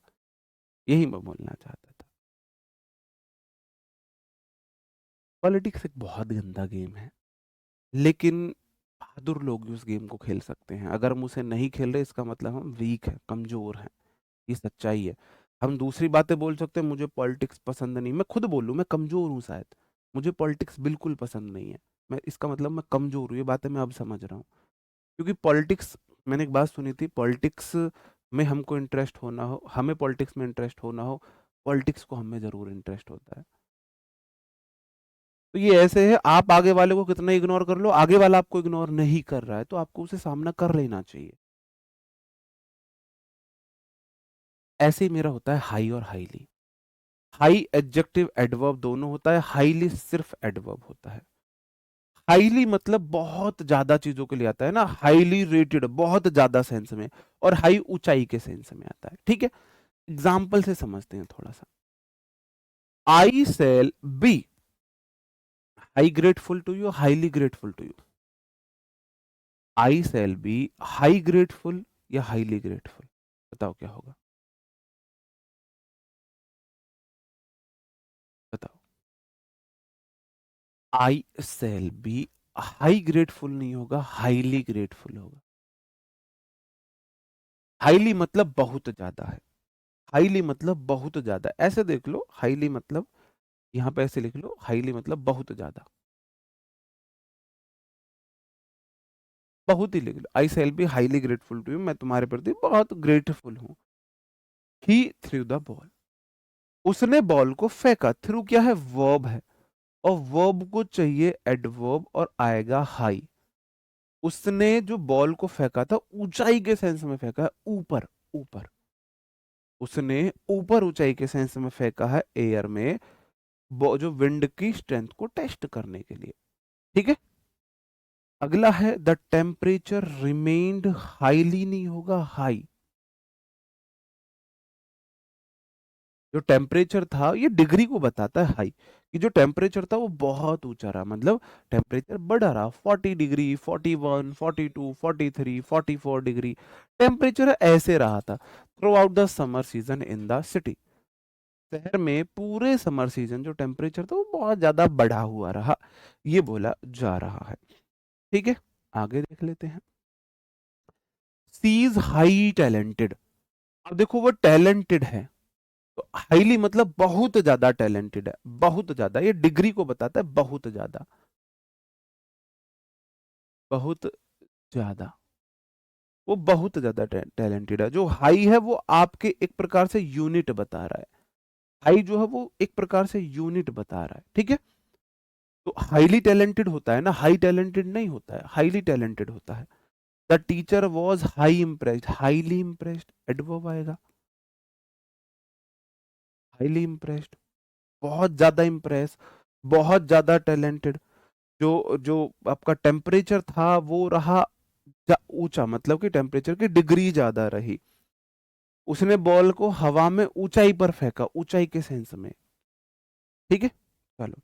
यही मैं बोलना चाहता था। पॉलिटिक्स एक बहुत गंदा गेम है, लेकिन बहादुर लोग ही उस गेम को खेल सकते हैं। अगर हम उसे नहीं खेल रहे, इसका मतलब हम वीक हैं, कमजोर हैं, ये सच्चाई है। हम दूसरी बातें बोल सकते हैं, मुझे पॉलिटिक्स पसंद नहीं, मैं खुद बोलूं मैं कमजोर हूं शायद, मुझे पॉलिटिक्स बिल्कुल पसंद नहीं है, मैं इसका मतलब मैं कमजोर हूं, ये बातें मैं अब समझ रहा हूँ। क्योंकि पॉलिटिक्स, मैंने एक बात सुनी थी, पॉलिटिक्स में हमको इंटरेस्ट होना हो, हमें पॉलिटिक्स में इंटरेस्ट होना हो, पॉलिटिक्स को हमें जरूर इंटरेस्ट होता है। तो ये ऐसे है, आप आगे वाले को कितना इग्नोर कर लो, आगे वाला आपको इग्नोर नहीं कर रहा है, तो आपको उसे सामना कर लेना चाहिए। ऐसे ही मेरा होता है हाई और हाईली। हाई एडजेक्टिव एडवर्ब दोनों होता है, हाईली सिर्फ एडवर्ब होता है। हाईली मतलब बहुत ज्यादा चीजों के लिए आता है ना, हाईली रेटेड बहुत ज्यादा सेंस में, और हाई ऊंचाई के सेंस में आता है। ठीक है, एग्जाम्पल से समझते हैं थोड़ा सा। I shall be high grateful to you, highly grateful to you. I shall be high grateful या हाईली ग्रेटफुल, बताओ क्या होगा, बताओ। I shall be high grateful नहीं होगा, हाईली ग्रेटफुल होगा। हाईली मतलब बहुत ज्यादा है, हाईली मतलब बहुत ज्यादा, ऐसे देख लो, हाईली मतलब यहां पे ऐसे लिख लो, हाईली मतलब बहुत ज्यादा, बहुत ही लिख लो। I shall be highly grateful to you, मैं तुम्हारे प्रति बहुत ग्रेटफुल हूं। ही थ्रू द बॉल, उसने बॉल को फेंका, थ्रू क्या है, वर्ब है, और वर्ब को चाहिए एडवर्ब और आएगा हाई। उसने जो बॉल को फेंका था ऊंचाई के सेंस में फेंका है, ऊपर, ऊपर, उसने ऊपर ऊंचाई के सेंस में फेंका है, एयर में, जो विंड की स्ट्रेंथ को टेस्ट करने के लिए। ठीक है, अगला है द टेम्परेचर रिमेन्ड हाईली, नहीं होगा हाई। जो टेम्परेचर था, ये डिग्री को बताता है हाई, कि जो टेम्परेचर था वो बहुत ऊंचा रहा, मतलब टेम्परेचर बढ़ा रहा, 40 डिग्री, 41, 42, 43, 44 डिग्री टेम्परेचर ऐसे रहा था through out the summer season in the city. शहर में पूरे समर सीजन जो टेम्परेचर था वो बहुत ज्यादा बढ़ा हुआ रहा, ये बोला जा रहा है। ठीक है, आगे देख लेते हैं। सी इज हाई टैलेंटेड, अब देखो वो टैलेंटेड है, तो हाईली मतलब बहुत ज्यादा टैलेंटेड है, बहुत ज्यादा, ये डिग्री को बताता है, बहुत ज्यादा, बहुत ज्यादा, वो बहुत ज्यादा टैलेंटेड है। जो हाई है वो आपके एक प्रकार से यूनिट बता रहा है, हाई जो है वो एक प्रकार से यूनिट बता रहा है। ठीक है, तो हाईली टैलेंटेड होता है ना, हाई टैलेंटेड नहीं होता है, हाईली टैलेंटेड होता है। The teacher was high impressed, highly impressed adverb आएगा, हाईली इम्प्रेस्ड, बहुत ज्यादा इम्प्रेस, बहुत ज्यादा टैलेंटेड। जो जो आपका टेम्परेचर था वो रहा ऊंचा, मतलब कि टेम्परेचर की डिग्री ज्यादा रही। उसने बॉल को हवा में ऊंचाई पर फेंका, ऊंचाई के सेंस में। ठीक है, चलो।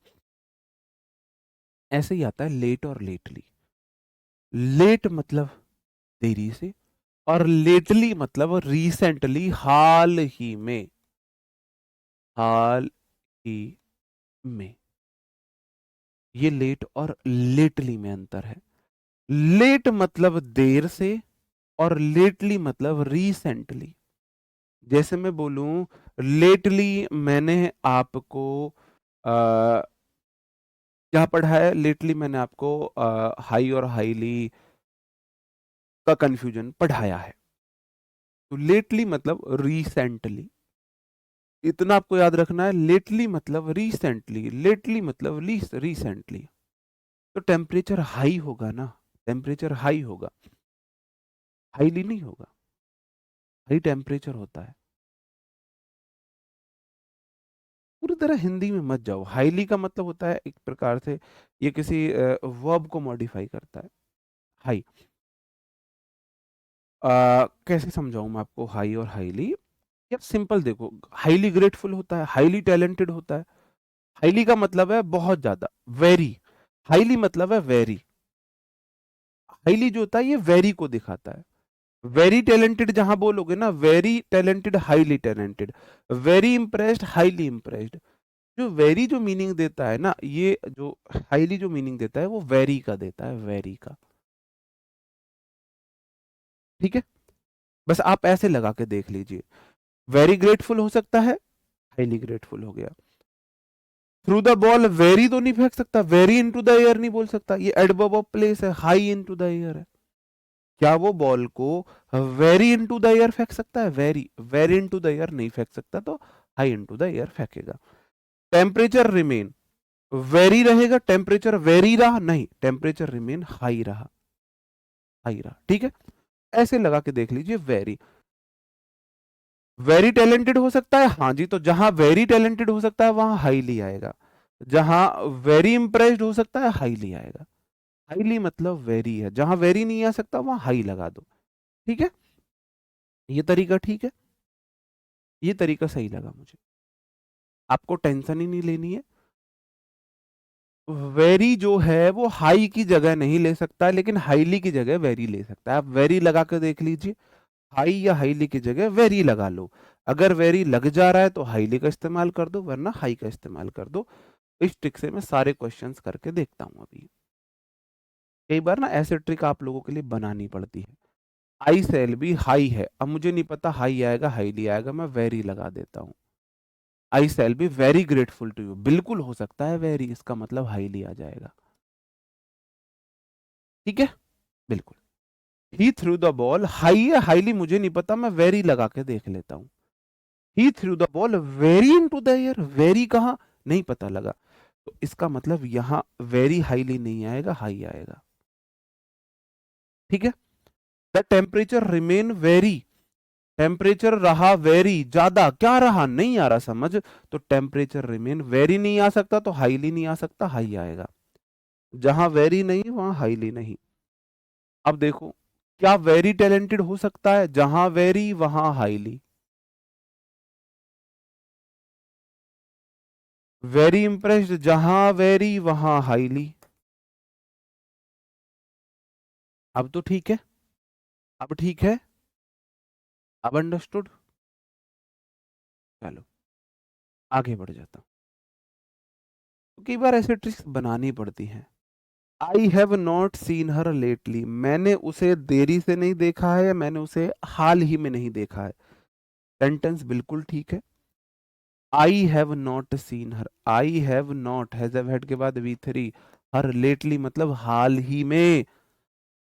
ऐसे ही आता है लेट और लेटली। लेट मतलब देरी से, और लेटली मतलब रिसेंटली, हाल ही में, हाल ही में। ये लेट और लेटली में अंतर है। लेट मतलब देर से, और लेटली मतलब रिसेंटली। जैसे मैं बोलूं लेटली मैंने आपको क्या पढ़ाया, लेटली मैंने आपको हाई और हाईली का कंफ्यूजन पढ़ाया है। तो लेटली मतलब रिसेंटली, इतना आपको याद रखना है। लेटली मतलब रिसेंटली, लेटली मतलब रिसेंटली। तो टेम्परेचर हाई होगा ना, टेम्परेचर हाई होगा, हाईली नहीं होगा। हाई टेम्परेचर होता है। पूरी तरह हिंदी में मत जाओ। हाईली का मतलब होता है एक प्रकार से ये किसी वर्ब को मॉडिफाई करता है। हाई कैसे समझाऊं मैं आपको हाई और हाईली। यार सिंपल देखो, हाईली ग्रेटफुल होता है, हाईली टैलेंटेड होता है। हाईली का मतलब है बहुत ज्यादा, वेरी। हाईली मतलब है वेरी। हाईली जो होता है ये वेरी को दिखाता है। वेरी टैलेंटेड जहां बोलोगे ना, very talented, highly talented, very impressed, highly impressed. जो वेरी जो मीनिंग देता है ना, ये जो हाईली जो मीनिंग देता है वो वेरी का देता है, वेरी का। ठीक है, बस आप ऐसे लगा के देख लीजिए। वेरी ग्रेटफुल हो सकता है, हाईली ग्रेटफुल हो गया। थ्रू द बॉल वेरी तो नहीं फेंक सकता, वेरी इनटू द एयर नहीं बोल सकता, ये एडवर्ब ऑफ प्लेस है, हाई इनटू द एयर है। क्या वो बॉल को वेरी इनटू द एयर फेंक सकता है? Very, very into the air नहीं फेंक सकता, तो हाई इनटू द एयर फेंकेगा। टेम्परेचर रिमेन, वेरी रहेगा, टेम्परेचर वेरी रहा नहीं, टेम्परेचर रिमेन हाई रहा, हाई रहा। ठीक है, ऐसे लगा के देख लीजिए। वेरी, वेरी टैलेंटेड हो सकता है, हाँ जी, तो जहां वेरी टैलेंटेड हो सकता है वहां हाईली आएगा। जहां वेरी इंप्रेस्ड हो सकता है हाईली आएगा। हाईली मतलब वेरी है, जहां वेरी नहीं आ सकता वहां हाई लगा दो। ठीक है, ये तरीका ठीक है, ये तरीका सही लगा मुझे। आपको टेंशन ही नहीं लेनी है। वेरी जो है वो हाई की जगह नहीं ले सकता, लेकिन हाईली की जगह वेरी ले सकता है। आप वेरी लगा कर देख लीजिए, हाई या हाईली की जगह वेरी लगा लो। अगर वेरी लग जा रहा है तो हाईली का इस्तेमाल कर दो, वरना हाई का इस्तेमाल कर दो। इस ट्रिक से मैं सारे क्वेश्चंस करके देखता हूं अभी। कई बार ना ऐसे ट्रिक आप लोगों के लिए बनानी पड़ती है। आई सेल भी हाई है, अब मुझे नहीं पता हाई आएगा हाईली आएगा, मैं वेरी लगा देता हूँ। I shall be very grateful to you, बिल्कुल हो सकता है वेरी, इसका मतलब हाईली आ जाएगा। ठीक है, बिल्कुल। ही थ्रू द बॉल, हाई है हाईली मुझे नहीं पता, मैं वेरी लगा के देख लेता हूँ। He threw the ball very into the air, very कहाँ, नहीं पता लगा, तो इसका मतलब यहां वेरी हाईली नहीं आएगा, हाई आएगा। ठीक है, the temperature remain very, temperature रहा वेरी, ज्यादा क्या रहा नहीं आ रहा समझ, तो टेम्परेचर रिमेन वेरी नहीं आ सकता, तो हाईली नहीं आ सकता, हाई आएगा। जहां वेरी नहीं वहां हाईली नहीं। अब देखो, क्या वेरी टैलेंटेड हो सकता है? जहां वेरी वहां हाईली। वेरी इंप्रेस्ड, जहां वेरी वहां हाईली। अब तो ठीक है, अब ठीक है, अब अंडरस्टूड। चलो आगे बढ़ जाता हूँ। तो कई बार ऐसे ट्रिक्स बनानी पड़ती हैं। आई have not seen her lately, मैंने उसे देरी से नहीं देखा है, या मैंने उसे हाल ही में नहीं देखा है। सेंटेंस बिल्कुल ठीक है। I have not seen her, I have not, has have had के बाद V3, हर लेटली मतलब हाल ही में,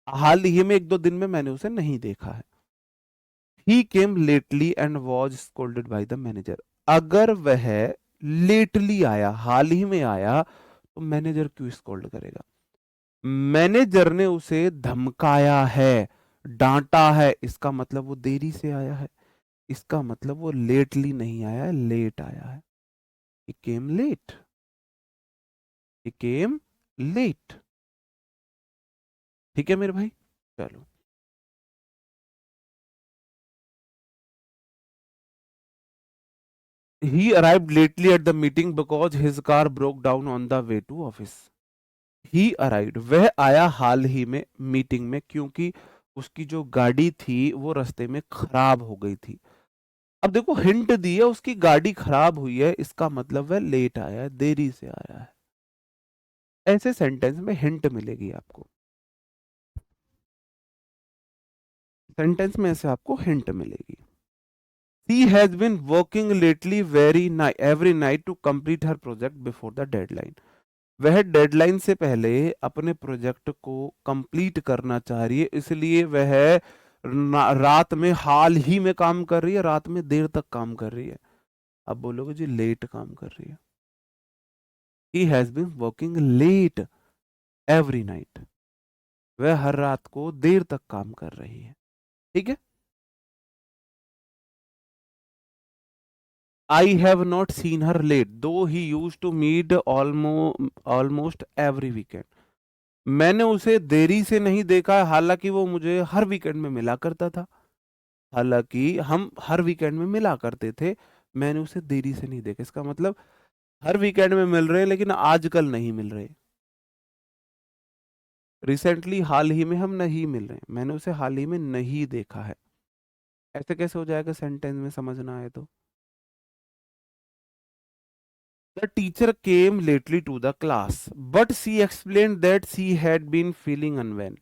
हाल ही में एक दो दिन में मैंने उसे नहीं देखा है। He came lately and was scolded by the manager, अगर वह लेटली आया, हाल ही में आया, तो मैनेजर क्यों स्कोल्ड करेगा? मैनेजर ने उसे धमकाया है, डांटा है, इसका मतलब वो देरी से आया है, इसका मतलब वो लेटली नहीं आया है, लेट आया है। He came late, he came late. ठीक है मेरे भाई, चलो। He arrived lately at the meeting because his car broke down on the way to office. He arrived, वह आया हाल ही में मीटिंग में, क्योंकि उसकी जो गाड़ी थी वो रास्ते में खराब हो गई थी। अब देखो हिंट दी है, उसकी गाड़ी खराब हुई है, इसका मतलब वह लेट आया है, देरी से आया है। ऐसे सेंटेंस में हिंट मिलेगी आपको, सेंटेंस में ऐसे आपको हिंट मिलेगी। he has been working lately every night to complete her project before the deadline. वह डेडलाइन से पहले अपने प्रोजेक्ट को कंप्लीट करना चाह रही है, इसलिए वह रात में हाल ही में काम कर रही है, रात में देर तक काम कर रही है। अब बोलोगे जी लेट काम कर रही है। He has been working late every night, वह हर रात को देर तक काम कर रही है। ठीक है। I have not seen her late though he used to meet almost every weekend. मैंने उसे देरी से नहीं देखा है, हालांकि वो मुझे हर वीकेंड में मिला करता था। हालांकि हम हर वीकेंड में मिला करते थे, मैंने उसे देरी से नहीं देखा। इसका मतलब हर वीकेंड में मिल रहे हैं, लेकिन आजकल नहीं मिल रहे। रिसेंटली हाल ही में हम नहीं मिल रहे हैं, मैंने उसे हाल ही में नहीं देखा है। ऐसे कैसे हो जाएगा सेंटेंस में, समझ ना आए तो। The teacher came lately to the class, but she explained that she had been feeling unwell.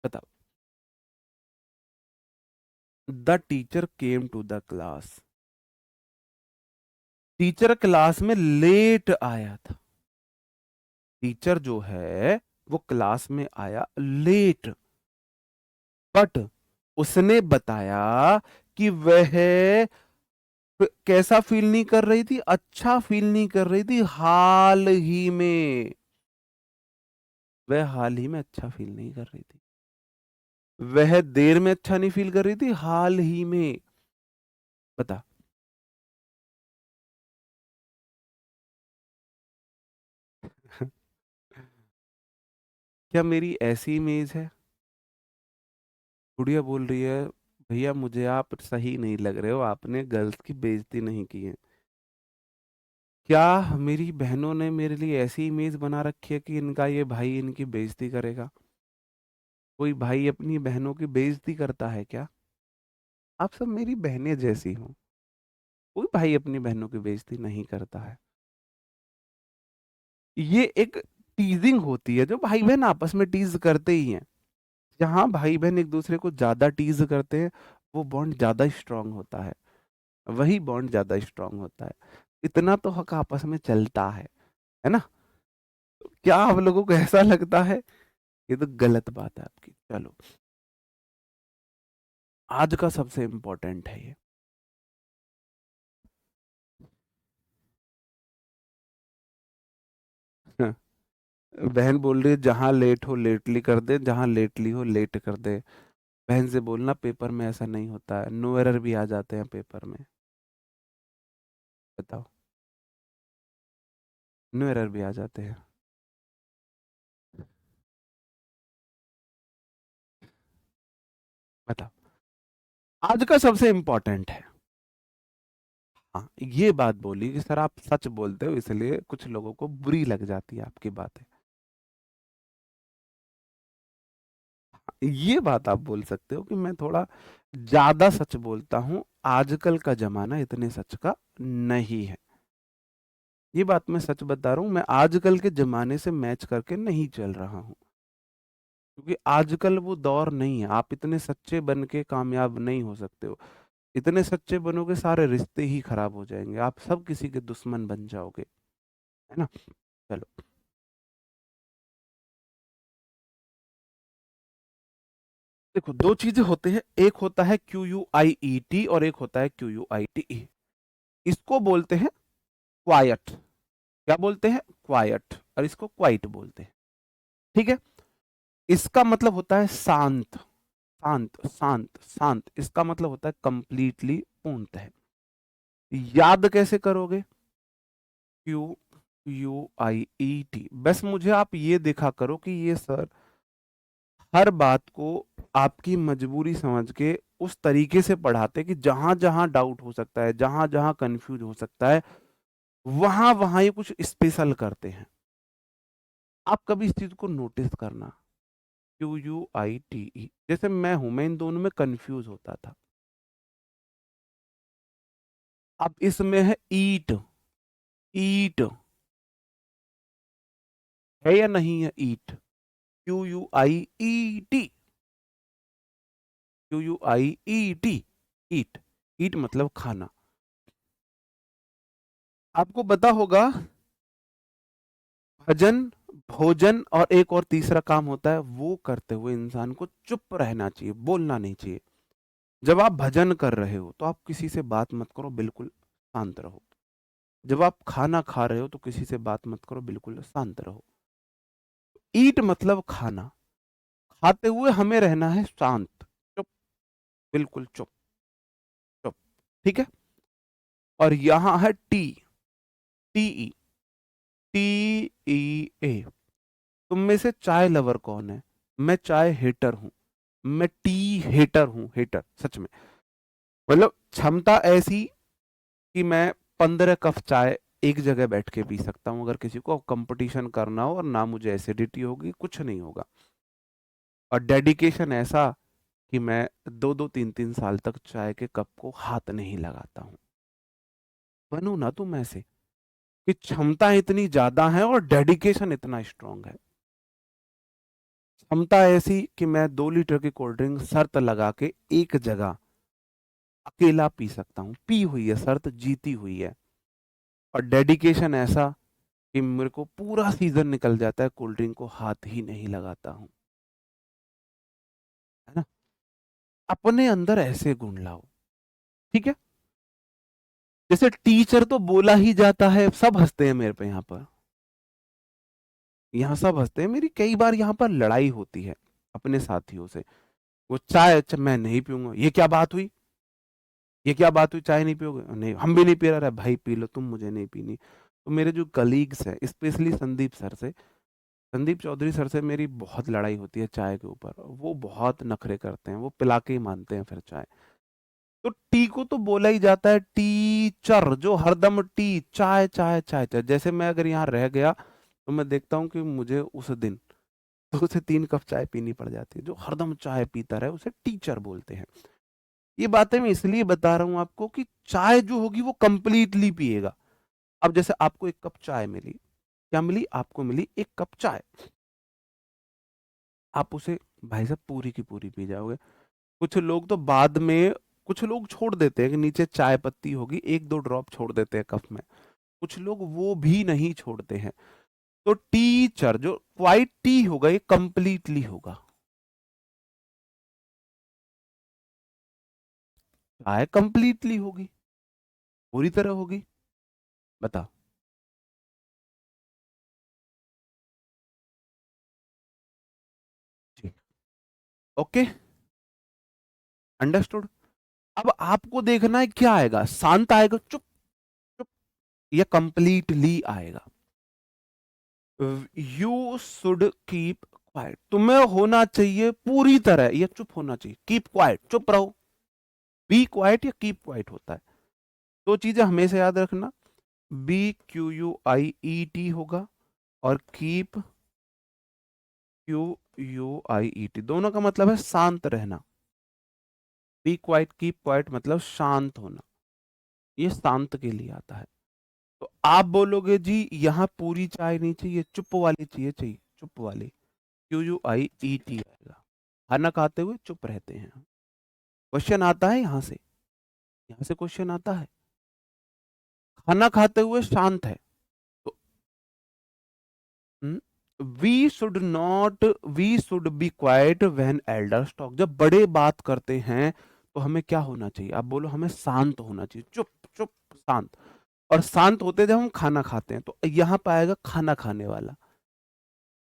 बताओ। The teacher came to the class. Teacher class में लेट आया था। टीचर जो है वो क्लास में आया लेट, बट उसने बताया कि वह कैसा फील नहीं कर रही थी, अच्छा फील नहीं कर रही थी हाल ही में। वह हाल ही में अच्छा फील नहीं कर रही थी, वह देर में अच्छा नहीं फील कर रही थी, हाल ही में। बता। क्या मेरी ऐसी इमेज है? गुड़िया बोल रही है भैया मुझे आप सही नहीं लग रहे हो, आपने गर्ल्स की बेइज्जती नहीं की है। क्या मेरी बहनों ने मेरे लिए ऐसी इमेज बना रखी है कि इनका ये भाई इनकी बेइज्जती करेगा? कोई भाई अपनी बहनों की बेइज्जती करता है क्या? आप सब मेरी बहनें जैसी हो, कोई भाई अपनी बहनों की बेइज्जती नहीं करता है। ये एक टीजिंग होती है जो भाई बहन आपस में टीज करते ही हैं। जहां भाई बहन एक दूसरे को ज्यादा टीज करते हैं, वो बॉन्ड ज्यादा स्ट्रांग होता है, वही बॉन्ड ज्यादा स्ट्रांग होता है। इतना तो हक आपस में चलता है ना? क्या आप लोगों को ऐसा लगता है? ये तो गलत बात है आपकी। चलो, आज का सबसे इंपॉर्टेंट है ये। बहन बोल रही है जहां लेट हो लेटली कर दे, जहां लेटली हो लेट कर दे। बहन से बोलना पेपर में ऐसा नहीं होता है, नो एरर भी आ जाते हैं पेपर में। बताओ। नो एरर भी आ जाते हैं। बताओ। आज का सबसे इंपॉर्टेंट है। हाँ, ये बात बोली कि सर आप सच बोलते हो, इसलिए कुछ लोगों को बुरी लग जाती है आपकी बातें। ये बात आप बोल सकते हो कि मैं थोड़ा ज्यादा सच बोलता हूं, आजकल का जमाना इतने सच का नहीं है। ये बात मैं सच बता रहा हूं, मैं आजकल के जमाने से मैच करके नहीं चल रहा हूं, क्योंकि आजकल वो दौर नहीं है। आप इतने सच्चे बन के कामयाब नहीं हो सकते हो। इतने सच्चे बनोगे सारे रिश्ते ही खराब हो जाएंगे, आप सब किसी के दुश्मन बन जाओगे, है ना? चलो, देखो दो चीजें होते हैं, एक होता है QUIET और एक होता है QUITE। इसको बोलते हैं क्वाइट। क्या बोलते हैं? क्वाइट। और इसको क्वाइट बोलते हैं। ठीक है। इसका मतलब होता है शांत, शांत शांत शांत। इसका मतलब होता है कंप्लीटली, पूर्णतः। याद कैसे करोगे? QUIET। बस मुझे आप ये देखा करो कि ये सर हर बात को आपकी मजबूरी समझ के उस तरीके से पढ़ाते कि जहां जहां डाउट हो सकता है, जहां जहां कंफ्यूज हो सकता है, वहां वहां ये कुछ स्पेशल करते हैं। आप कभी इस चीज को नोटिस करना। QUITE, जैसे मैं हूं, मैं इन दोनों में कंफ्यूज होता था। अब इसमें है ईट। ईट है या नहीं है? ईट, QUIET। QUIET, ईट, ईट मतलब खाना। आपको पता होगा भजन, भोजन और एक और तीसरा काम होता है, वो करते हुए इंसान को चुप रहना चाहिए, बोलना नहीं चाहिए। जब आप भजन कर रहे हो तो आप किसी से बात मत करो, बिल्कुल शांत रहो। जब आप खाना खा रहे हो तो किसी से बात मत करो, बिल्कुल शांत रहो। ईट मतलब खाना, खाते हुए हमें रहना है शांत, चुप, बिल्कुल चुप, चुप, ठीक है। और यहां है टी, टी, TEA। तुम में से चाय लवर कौन है? मैं चाय हेटर हूं, मैं टी हेटर हूं, हेटर सच में। मतलब क्षमता ऐसी कि मैं 15 कप चाय एक जगह बैठ के पी सकता हूं। अगर किसी को कंपटीशन करना हो, और ना मुझे एसिडिटी होगी, कुछ नहीं होगा। और डेडिकेशन ऐसा कि मैं 2-2 3-3 साल तक चाय के कप को हाथ नहीं लगाता हूं। बनू ना तुम ऐसे, कि क्षमता इतनी ज्यादा है और डेडिकेशन इतना स्ट्रांग है। क्षमता ऐसी कि मैं 2 लीटर की कोल्ड ड्रिंक शर्त लगा के एक जगह अकेला पी सकता हूँ, पी हुई है, शर्त जीती हुई है। और डेडिकेशन ऐसा कि मेरे को पूरा सीजन निकल जाता है, कोल्ड ड्रिंक को हाथ ही नहीं लगाता हूँ, है ना। अपने अंदर ऐसे गुण लाओ, ठीक है। जैसे टीचर तो बोला ही जाता है, सब हंसते हैं मेरे पे, यहाँ सब हंसते हैं। मेरी कई बार यहाँ पर लड़ाई होती है अपने साथियों से। वो चाय, अच्छा मैं नहीं पीऊंगा, ये क्या बात हुई, ये क्या बात हुई, चाय नहीं पियोगे? नहीं, हम भी नहीं पी रहे। अरे भाई पी लो तुम, मुझे नहीं पीनी। तो मेरे जो कलीग्स हैं, स्पेशली संदीप सर से, संदीप चौधरी सर से मेरी बहुत लड़ाई होती है चाय के ऊपर। वो बहुत नखरे करते हैं, वो पिला के ही मानते हैं फिर चाय। तो टी को तो बोला ही जाता है टीचर, जो हरदम टी, चाय चाय चाय चाय। जैसे मैं अगर यहाँ रह गया तो मैं देखता हूँ कि मुझे उस दिन तो उसे 3 कप चाय पीनी पड़ जाती है। जो हरदम चाय पीता रहे उसे टीचर बोलते हैं। ये बातें मैं इसलिए बता रहा हूं आपको कि चाय जो होगी वो कंप्लीटली पिएगा। अब जैसे आपको 1 कप चाय मिली, क्या मिली आपको? मिली 1 कप चाय। आप उसे भाई साहब पूरी की पूरी पी जाओगे। कुछ लोग तो बाद में, कुछ लोग छोड़ देते हैं कि नीचे चाय पत्ती होगी, 1-2 ड्रॉप छोड़ देते हैं कप में। कुछ लोग वो भी नहीं छोड़ते हैं। तो टीचर जो क्वाइट टी होगा ये कंप्लीटली होगा, चाय कंप्लीटली होगी, पूरी तरह होगी। बताओ। जी, ओके, अंडरस्टूड। अब आपको देखना है क्या आएगा, शांत आएगा, चुप, चुप, या कंप्लीटली आएगा। यू शुड कीप क्वाइट, तुम्हें होना चाहिए पूरी तरह, या चुप होना चाहिए, कीप क्वाइट, चुप रहो। बी क्वाइट या कीप क्वाइट होता है। दो चीजें हमेशा याद रखना, BQUIET होगा, और कीप QUIET, दोनों का मतलब है शांत रहना। बी क्वाइट, कीप क्वाइट मतलब शांत होना, ये शांत के लिए आता है। तो आप बोलोगे जी यहाँ पूरी चाय नहीं चाहिए, चुप वाली चाहिए, चाहिए चुप वाली, QUIET आएगा। खाना खाते हुए चुप रहते हैं। क्वेश्चन आता है यहाँ से क्वेश्चन आता है। खाना खाते हुए शांत है तो we should be quiet when elders talk, जब बड़े बात करते हैं तो हमें क्या होना चाहिए? आप बोलो, हमें शांत होना चाहिए, चुप, चुप, शांत। और शांत होते जब हम खाना खाते हैं, तो यहाँ पाएगा खाना खाने वाला,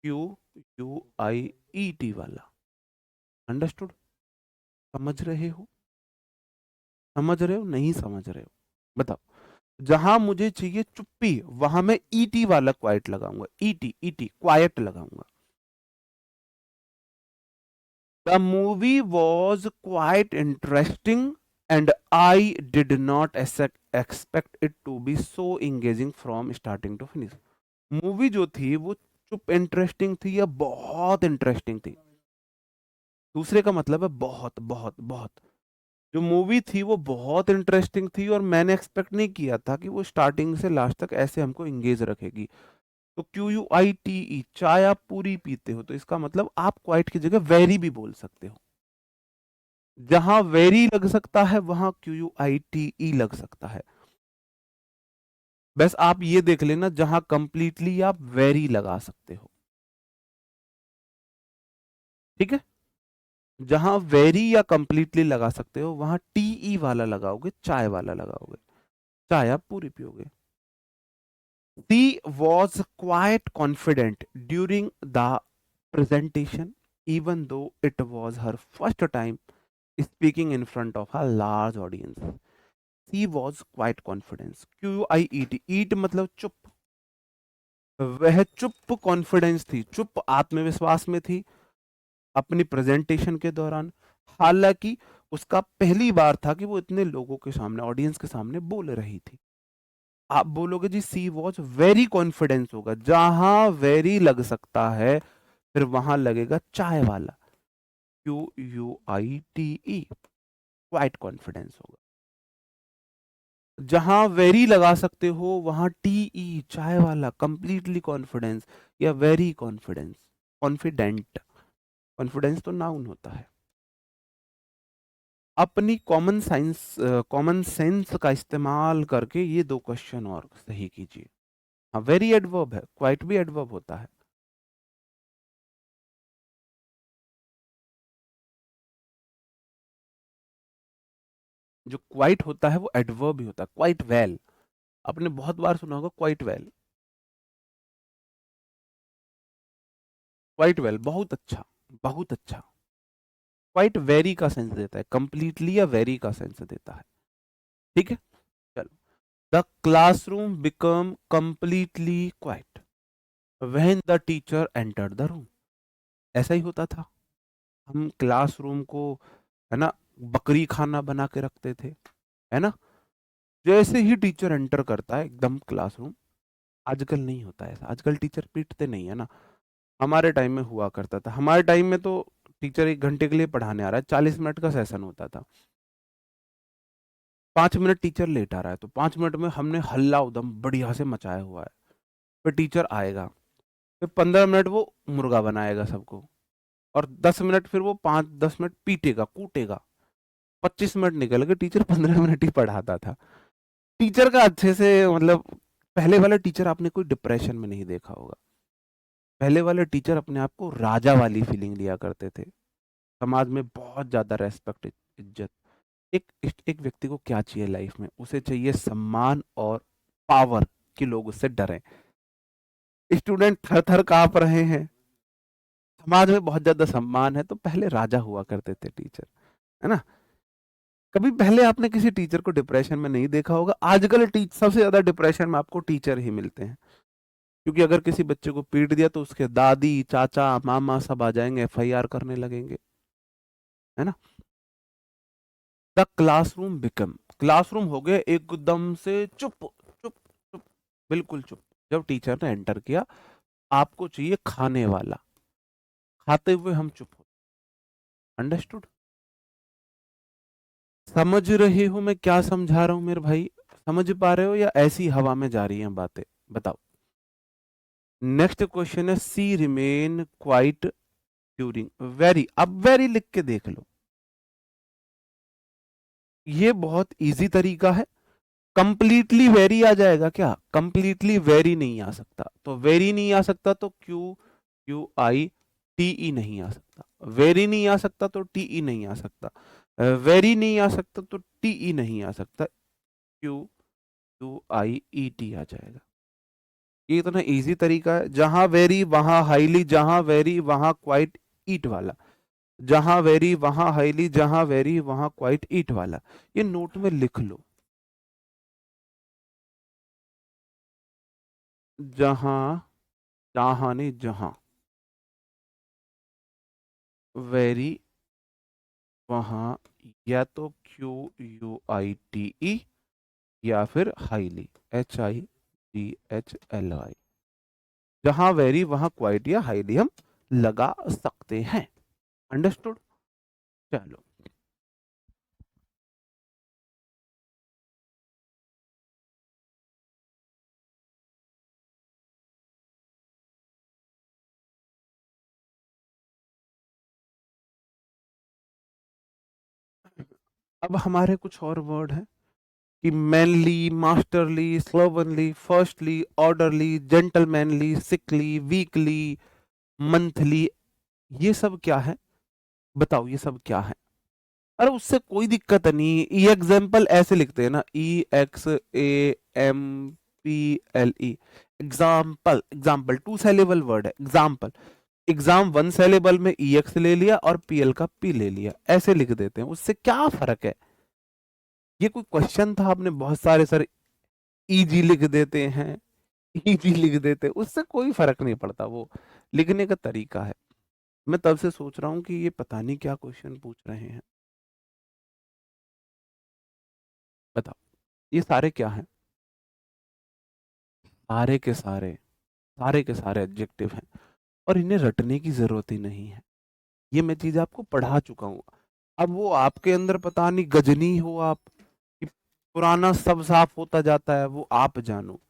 QUIET वाला। अंडरस्टूड? समझ रहे हो? समझ रहे हो नहीं समझ रहे हो? बताओ। जहां मुझे चाहिए चुप्पी, वहां मैं ईटी वाला क्वाइट लगाऊंगा, ईटी, ईटी क्वाइट लगाऊंगा। The movie was quite interesting and I did not expect it to be so engaging from starting to finish. Movie जो थी वो चुप इंटरेस्टिंग थी या बहुत इंटरेस्टिंग थी? दूसरे का मतलब है बहुत, बहुत, बहुत। जो मूवी थी वो बहुत इंटरेस्टिंग थी, और मैंने एक्सपेक्ट नहीं किया था कि वो स्टार्टिंग से लास्ट तक ऐसे हमको इंगेज रखेगी। तो QUITE, चाय आप पूरी पीते हो, तो इसका मतलब आप क्वाइट की जगह वेरी भी बोल सकते हो। जहां वेरी लग सकता है वहां QUITE लग सकता है। बस आप ये देख लेना, जहां कंप्लीटली आप वेरी लगा सकते हो, ठीक है। जहां वेरी या कंप्लीटली लगा सकते हो वहां TE वाला लगाओगे, चाय वाला लगाओगे, चाय आप पूरी पियोगे। She was quite confident during the presentation, even though it was her first time speaking in front of a large audience. She was quite confident. QIET, eat मतलब चुप। वह चुप कॉन्फिडेंस थी, चुप आत्मविश्वास में थी अपनी प्रेजेंटेशन के दौरान। हालांकि उसका पहली बार था कि वो इतने लोगों के सामने, ऑडियंस के सामने बोल रही थी। आप बोलोगे जी सी वॉज वेरी कॉन्फिडेंस होगा, जहां वेरी लग सकता है फिर वहां लगेगा चाय वाला, QUITE, क्वाइट कॉन्फिडेंस होगा। जहां वेरी लगा सकते हो वहां TE, चाय वाला, कंप्लीटली कॉन्फिडेंस या वेरी कॉन्फिडेंस, कॉन्फिडेंट। कॉन्फिडेंस तो नाउन होता है। अपनी कॉमन सेंस का इस्तेमाल करके ये दो क्वेश्चन और सही कीजिए। हाँ, वेरी एडवर्ब है, क्वाइट भी एडवर्ब होता है। जो क्वाइट होता है वो एडवर्ब ही होता है, क्वाइट वेल। आपने बहुत बार सुना होगा क्वाइट वेल, क्वाइट वेल, बहुत अच्छा, बहुत अच्छा। क्वाइट वेरी का सेंस देता है, कंप्लीटली या वेरी का सेंस देता है, ठीक है। चलो, the classroom become completely quite when the teacher entered the room. ऐसा ही होता था, हम क्लासरूम को, है ना, बकरी खाना बना के रखते थे, है ना। जैसे ही टीचर एंटर करता है एकदम क्लासरूम, आजकल नहीं होता है ऐसा, आजकल टीचर पीटते नहीं है ना। हमारे टाइम में हुआ करता था, हमारे टाइम में तो टीचर 1 घंटे के लिए पढ़ाने आ रहा है, 40 मिनट का सेशन होता था, 5 मिनट टीचर लेट आ रहा है, तो 5 मिनट में हमने हल्ला उदम बढ़िया से मचाया हुआ है। फिर टीचर आएगा, फिर 15 मिनट वो मुर्गा बनाएगा सबको, और 10 मिनट फिर वो 5-10 मिनट पीटेगा कूटेगा, 25 मिनट निकल गए, टीचर 15 मिनट ही पढ़ाता था। टीचर का अच्छे से मतलब, पहले वाले टीचर आपने कोई डिप्रेशन में नहीं देखा होगा। पहले वाले टीचर अपने आप को राजा वाली फीलिंग लिया करते थे, समाज में बहुत ज्यादा रेस्पेक्ट, इज्जत। एक व्यक्ति को क्या चाहिए लाइफ में, उसे चाहिए सम्मान और पावर, कि लोग उससे डरें। स्टूडेंट थर थर कांप रहे हैं, समाज में बहुत ज्यादा सम्मान है, तो पहले राजा हुआ करते थे टीचर, है ना। कभी पहले आपने किसी टीचर को डिप्रेशन में नहीं देखा होगा। आजकल सबसे ज्यादा डिप्रेशन में आपको टीचर ही मिलते हैं, क्योंकि अगर किसी बच्चे को पीट दिया तो उसके दादी चाचा मामा सब आ जाएंगे, FIR करने लगेंगे, है ना। द क्लासरूम बिकम, क्लासरूम हो गया एकदम से चुप, चुप, चुप, बिल्कुल चुप। जब टीचर ने एंटर किया, आपको चाहिए खाने वाला, खाते हुए हम चुप हो। अंडरस्टूड? समझ रहे हो मैं क्या समझा रहा हूं मेरे भाई? समझ पा रहे हो या ऐसी हवा में जा रही हैं बातें? बताओ। नेक्स्ट क्वेश्चन है, सी रिमेन क्वाइट ड्यूरिंग वेरी। अब वेरी लिख के देख लो, ये बहुत इजी तरीका है। कंप्लीटली वेरी आ जाएगा क्या? कंप्लीटली वेरी नहीं आ सकता, तो वेरी नहीं आ सकता तो QUITE नहीं आ सकता, वेरी नहीं आ सकता तो TE नहीं आ सकता, वेरी नहीं आ सकता तो TE नहीं आ सकता, QUIET आ जाएगा। ये इतना इजी तरीका है, जहां वेरी वहां हाईली, जहां वेरी वहां क्वाइट ईट वाला, जहां वेरी वहां हाईली, जहां वेरी वहां क्वाइट ईट वाला। ये नोट में लिख लो। जहां, जहां नहीं, जहां वेरी वहां या तो QUITE या फिर हाईली, HIGHLI। जहां वेरी वहां क्वाइट या हाईली हम लगा सकते हैं। अंडरस्टूड? चलो। अब हमारे कुछ और वर्ड हैं कि manly, masterly, slovenly, firstly, orderly, gentlemanly, sickly, weekly, monthly, ये सब क्या है? बताओ ये सब क्या है? अरे उससे कोई दिक्कत नहीं, ई एग्जाम्पल ऐसे लिखते हैं ना, EXAMPLE, example. Example 2 syllable word है, एग्जाम्पल। एग्जाम 1 syllable में EX ले लिया और PL का P ले लिया, ऐसे लिख देते हैं, उससे क्या फर्क है? ये कोई क्वेश्चन था? आपने बहुत सारे सर EG लिख देते हैं, EG लिख देते हैं, उससे कोई फर्क नहीं पड़ता, वो लिखने का तरीका है। मैं तब से सोच रहा हूँ कि ये पता नहीं क्या क्वेश्चन पूछ रहे हैं। बताओ ये सारे क्या हैं? सारे के सारे, सारे के सारे एडजेक्टिव हैं, और इन्हें रटने की जरूरत ही नहीं है। ये मैं चीज आपको पढ़ा चुका हूँ। अब वो आपके अंदर पता नहीं गजनी हो आप, कि पुराना सब साफ होता जाता है, वो आप जानो।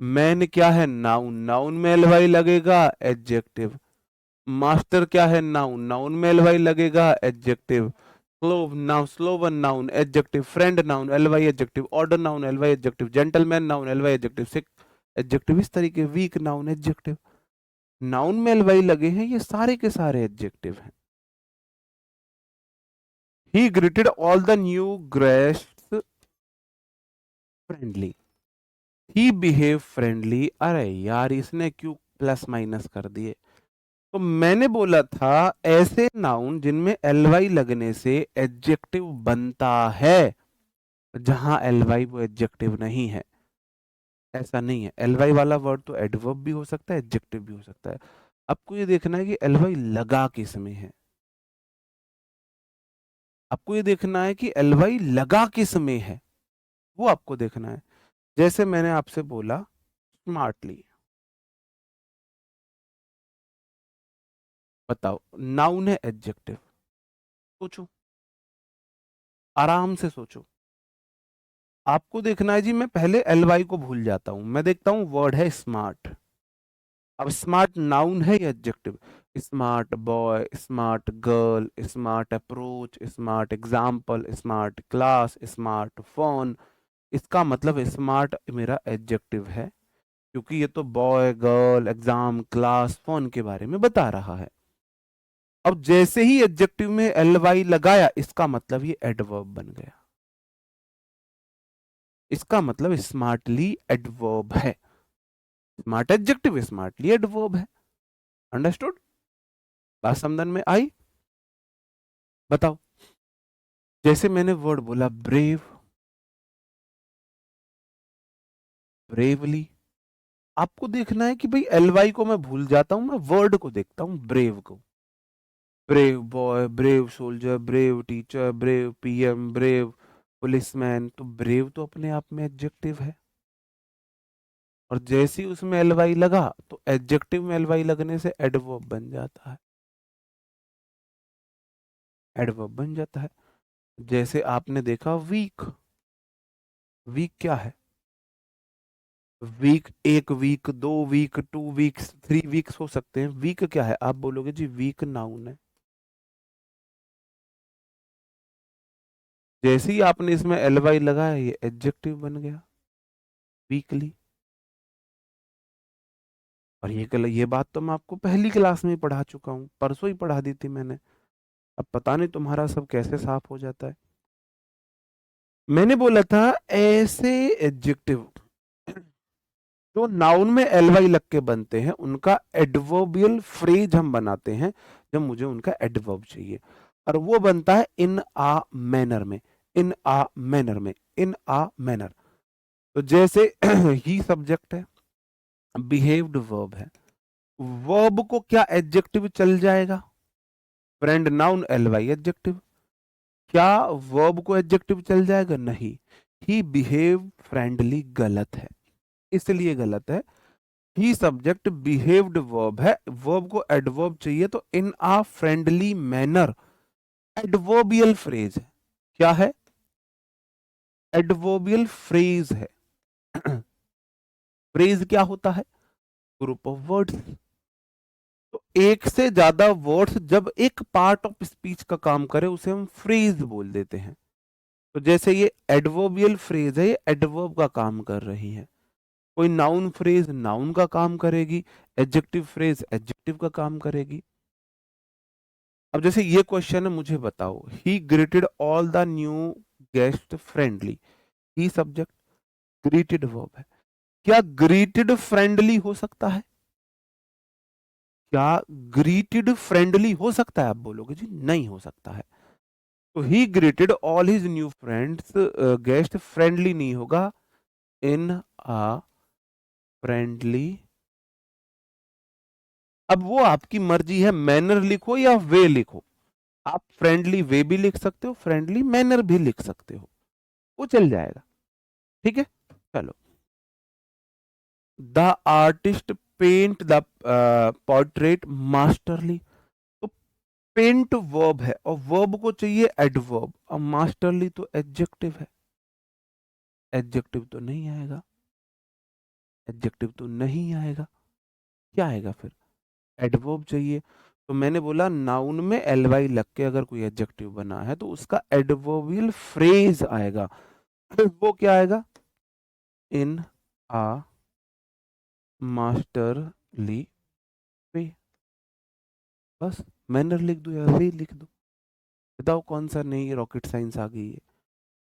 मैन क्या है? नाउन, नाउन में एलवाई लगेगा, एडजेक्टिव। मास्टर क्या है? नाउन, नाउन में एलवाई लगेगा, adjective. Sloven noun, sloven noun, adjective. Friend noun, L Y adjective. Order noun, L Y adjective. Gentleman noun, L Y adjective. Sick adjective, इस तरीके। Week noun, adjective. नाउन में एलवाई लगे हैं, ये सारे के सारे एडजेक्टिव हैं। ही greeted all the new guests friendly, he behave friendly. अरे यार इसने क्यों प्लस माइनस कर दिए? तो मैंने बोला था ऐसे नाउन जिनमें एलवाई लगने से एडजेक्टिव बनता है, जहां एलवाई वो एडजेक्टिव नहीं है। ऐसा नहीं है, एलवाई वाला वर्ड तो एडवर्ब भी हो सकता है, एडजेक्टिव भी हो सकता है। आपको ये देखना है कि एलवाई लगा किस में है। आपको ये देखना है कि एलवाई लगा किस में है, वो आपको देखना है। जैसे मैंने आपसे बोला स्मार्टली, बताओ नाउन है, एडजेक्टिव? सोचो, आराम से सोचो। आपको देखना है जी, मैं पहले एलवाई को भूल जाता हूं, मैं देखता हूं वर्ड है स्मार्ट। अब स्मार्ट नाउन है या adjective? Smart boy, smart girl, smart approach, smart example, smart class, smart phone. इसका मतलब स्मार्ट मेरा एडजेक्टिव है, क्योंकि ये तो boy, girl, exam, class, phone के बारे में बता रहा है। अब जैसे ही एडजेक्टिव में एल वाई लगाया, इसका मतलब ये एडवर्ब बन गया। इसका मतलब स्मार्टली एडवर्ब है। स्मार्ट एडजेक्टिव, स्मार्टली एडवर्ब है। अंडरस्टूड? बात समझ में आई? बताओ, जैसे मैंने वर्ड बोला ब्रेव, ब्रेवली। आपको देखना है कि भाई एल वाई को मैं भूल जाता हूं, मैं वर्ड को देखता हूं, ब्रेव को। Brave boy, brave soldier, brave teacher, brave PM, brave policeman. तो ब्रेव तो अपने आप में एडजेक्टिव है, और जैसे ही उसमें एलवाई लगा तो एडजेक्टिव में एलवाई लगने से एडवर्ब बन जाता है। एडवर्ब बन जाता है। जैसे आपने देखा वीक, वीक क्या है? Week, 1 week, 2 week, 2 weeks, 3 weeks हो सकते हैं। वीक क्या है? आप बोलोगे जी वीक नाउन है। जैसे ही आपने इसमें एलवाई लगाया, ये एडजेक्टिव बन गया, वीकली। और ये बात तो मैं आपको पहली क्लास में ही पढ़ा चुका हूँ, परसों ही पढ़ा दी थी मैंने। अब पता नहीं तुम्हारा सब कैसे साफ हो जाता है। मैंने बोला था ऐसे एडजेक्टिव जो नाउन में एलवाई लग के बनते हैं, उनका एडवर्बियल फ्रेज हम बनाते हैं जब मुझे उनका एडवर्ब चाहिए, और वो बनता है इन आ मैनर में। इन आ मैनर में, इन आ मैनर। तो जैसे ही सब्जेक्ट है, बिहेव्ड वर्ब है, वर्ब को क्या एडजेक्टिव चल जाएगा? Friend noun, L Y adjective. क्या वर्ब को एडजेक्टिव चल जाएगा? नहीं। ही बिहेव फ्रेंडली गलत है, इसलिए गलत है। ही सब्जेक्ट, बिहेव्ड वर्ब है, वर्ब को एडवर्ब चाहिए, तो इन आ फ्रेंडली मैनर एडवर्बियल फ्रेज है। क्या है? एडवर्बियल फ्रेज है। फ्रेज क्या होता है? Group of words. तो एक से ज्यादा वर्ड्स जब एक पार्ट ऑफ स्पीच का काम करे, उसे हम फ्रेज बोल देते हैं। तो जैसे ये एडवर्बियल फ्रेज है, ये एडवर्ब का काम कर रही है। कोई नाउन फ्रेज नाउन का काम करेगी, एडजेक्टिव फ्रेज एडजेक्टिव का काम करेगी। अब जैसे ये क्वेश्चन है, मुझे बताओ, ही greeted all the new guest friendly. He subject, greeted verb है। क्या ग्रीटेड फ्रेंडली हो सकता है? क्या ग्रीटेड फ्रेंडली हो सकता है? आप बोलोगे जी नहीं हो सकता है। तो ही greeted all his new friends, guest friendly नहीं होगा, इन अ फ्रेंडली। अब वो आपकी मर्जी है, मैनर लिखो या वे लिखो। आप फ्रेंडली वे भी लिख सकते हो, फ्रेंडली मैनर भी लिख सकते हो, वो चल जाएगा। ठीक है, चलो। The artist paint the portrait masterly. तो पेंट वर्ब है और वर्ब को चाहिए एडवर्ब, और मास्टरली तो एडजेक्टिव है। एडजेक्टिव तो नहीं आएगा, एडजेक्टिव तो नहीं आएगा। क्या आएगा फिर? एडवर्ब चाहिए। तो मैंने बोला नाउन में एल वाई लग के अगर कोई एडजेक्टिव बना है तो उसका एडवर्बियल फ्रेज आएगा। फिर वो क्या आएगा? इन आ मास्टरली वे। बस मैनर लिख दो या वे लिख दो। बताओ कौन सा नहीं रॉकेट साइंस आ गई है।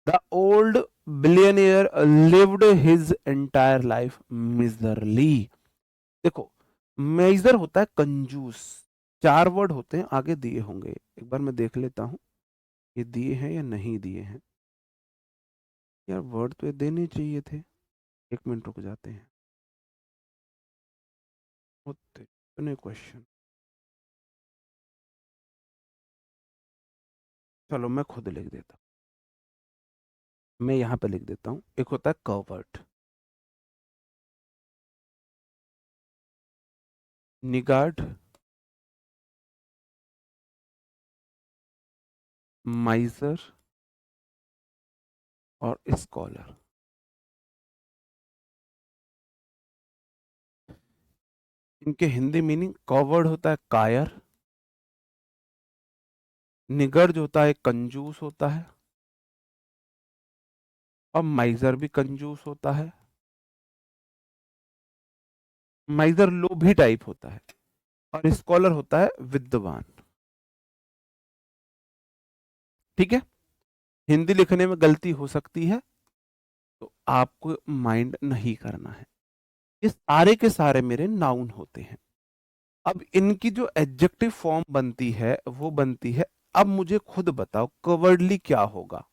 The old billionaire lived his entire life miserly. देखो, मेजर होता है कंजूस। चार वर्ड होते हैं, आगे दिए होंगे, एक बार मैं देख लेता हूं ये दिए हैं या नहीं दिए हैं। यार वर्ड तो ये देने चाहिए थे। एक मिनट रुक जाते हैं, होते इतने क्वेश्चन। चलो मैं खुद लिख देता हूं, मैं यहाँ पे लिख देता हूँ। एक होता है कवर्ट, निगार्ड, माइजर और स्कॉलर। इनके हिंदी मीनिंग, कवर्ड होता है कायर, निगर्ड होता है कंजूस होता है, और माइजर भी कंजूस होता है। माइजर लोभी टाइप होता है, और स्कॉलर होता है विद्वान। ठीक है, हिंदी लिखने में गलती हो सकती है, तो आपको माइंड नहीं करना है। ये सारे के सारे मेरे नाउन होते हैं। अब इनकी जो एडजेक्टिव फॉर्म बनती है वो बनती है, अब मुझे खुद बताओ कवर्डली क्या होगा?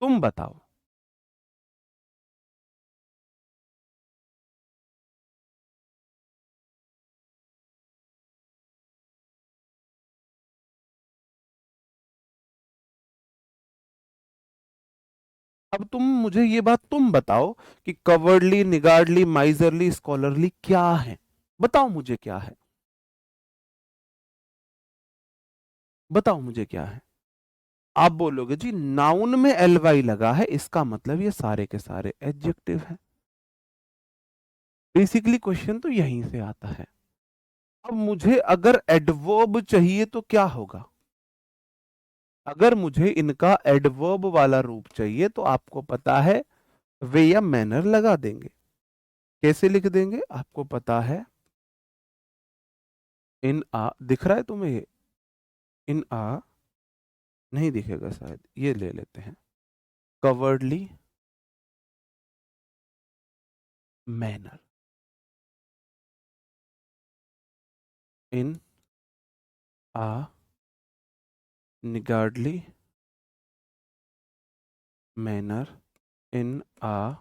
तुम बताओ। अब तुम मुझे ये बात तुम बताओ कि कवर्डली, निगार्डली, माइजरली, स्कॉलरली क्या है? बताओ मुझे क्या है, बताओ मुझे क्या है। आप बोलोगे जी नाउन में एल वाई लगा है, इसका मतलब ये सारे के सारे एडजेक्टिव है। बेसिकली क्वेश्चन तो यहीं से आता है। अब मुझे अगर एडवर्ब चाहिए तो क्या होगा? अगर मुझे इनका एडवर्ब वाला रूप चाहिए तो आपको पता है वे या मैनर लगा देंगे। कैसे लिख देंगे आपको पता है? इन आ, दिख रहा है तुम्हें ये? इन आ नहीं दिखेगा शायद, ये ले लेते हैं। कवर्डली मैनर, इन आ निगार्डली मैनर, इन आ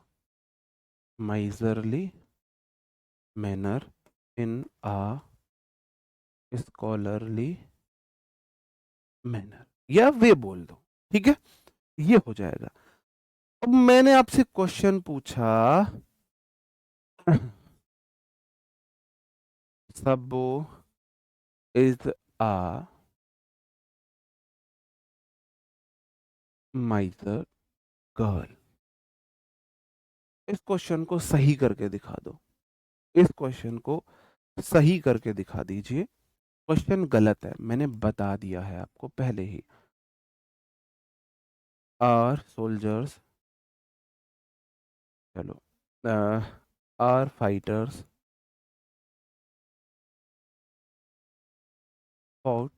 माइजरली मैनर, इन आ स्कॉलरली मैनर, या वे बोल दो। ठीक है, ये हो जाएगा। अब मैंने आपसे क्वेश्चन पूछा, सबो इज आ माइजर गर्ल। इस क्वेश्चन को सही करके दिखा दो, इस क्वेश्चन को सही करके दिखा दीजिए। क्वेश्चन गलत है, मैंने बता दिया है आपको पहले ही। आर सोल्जर्स, चलो, our fighters, fought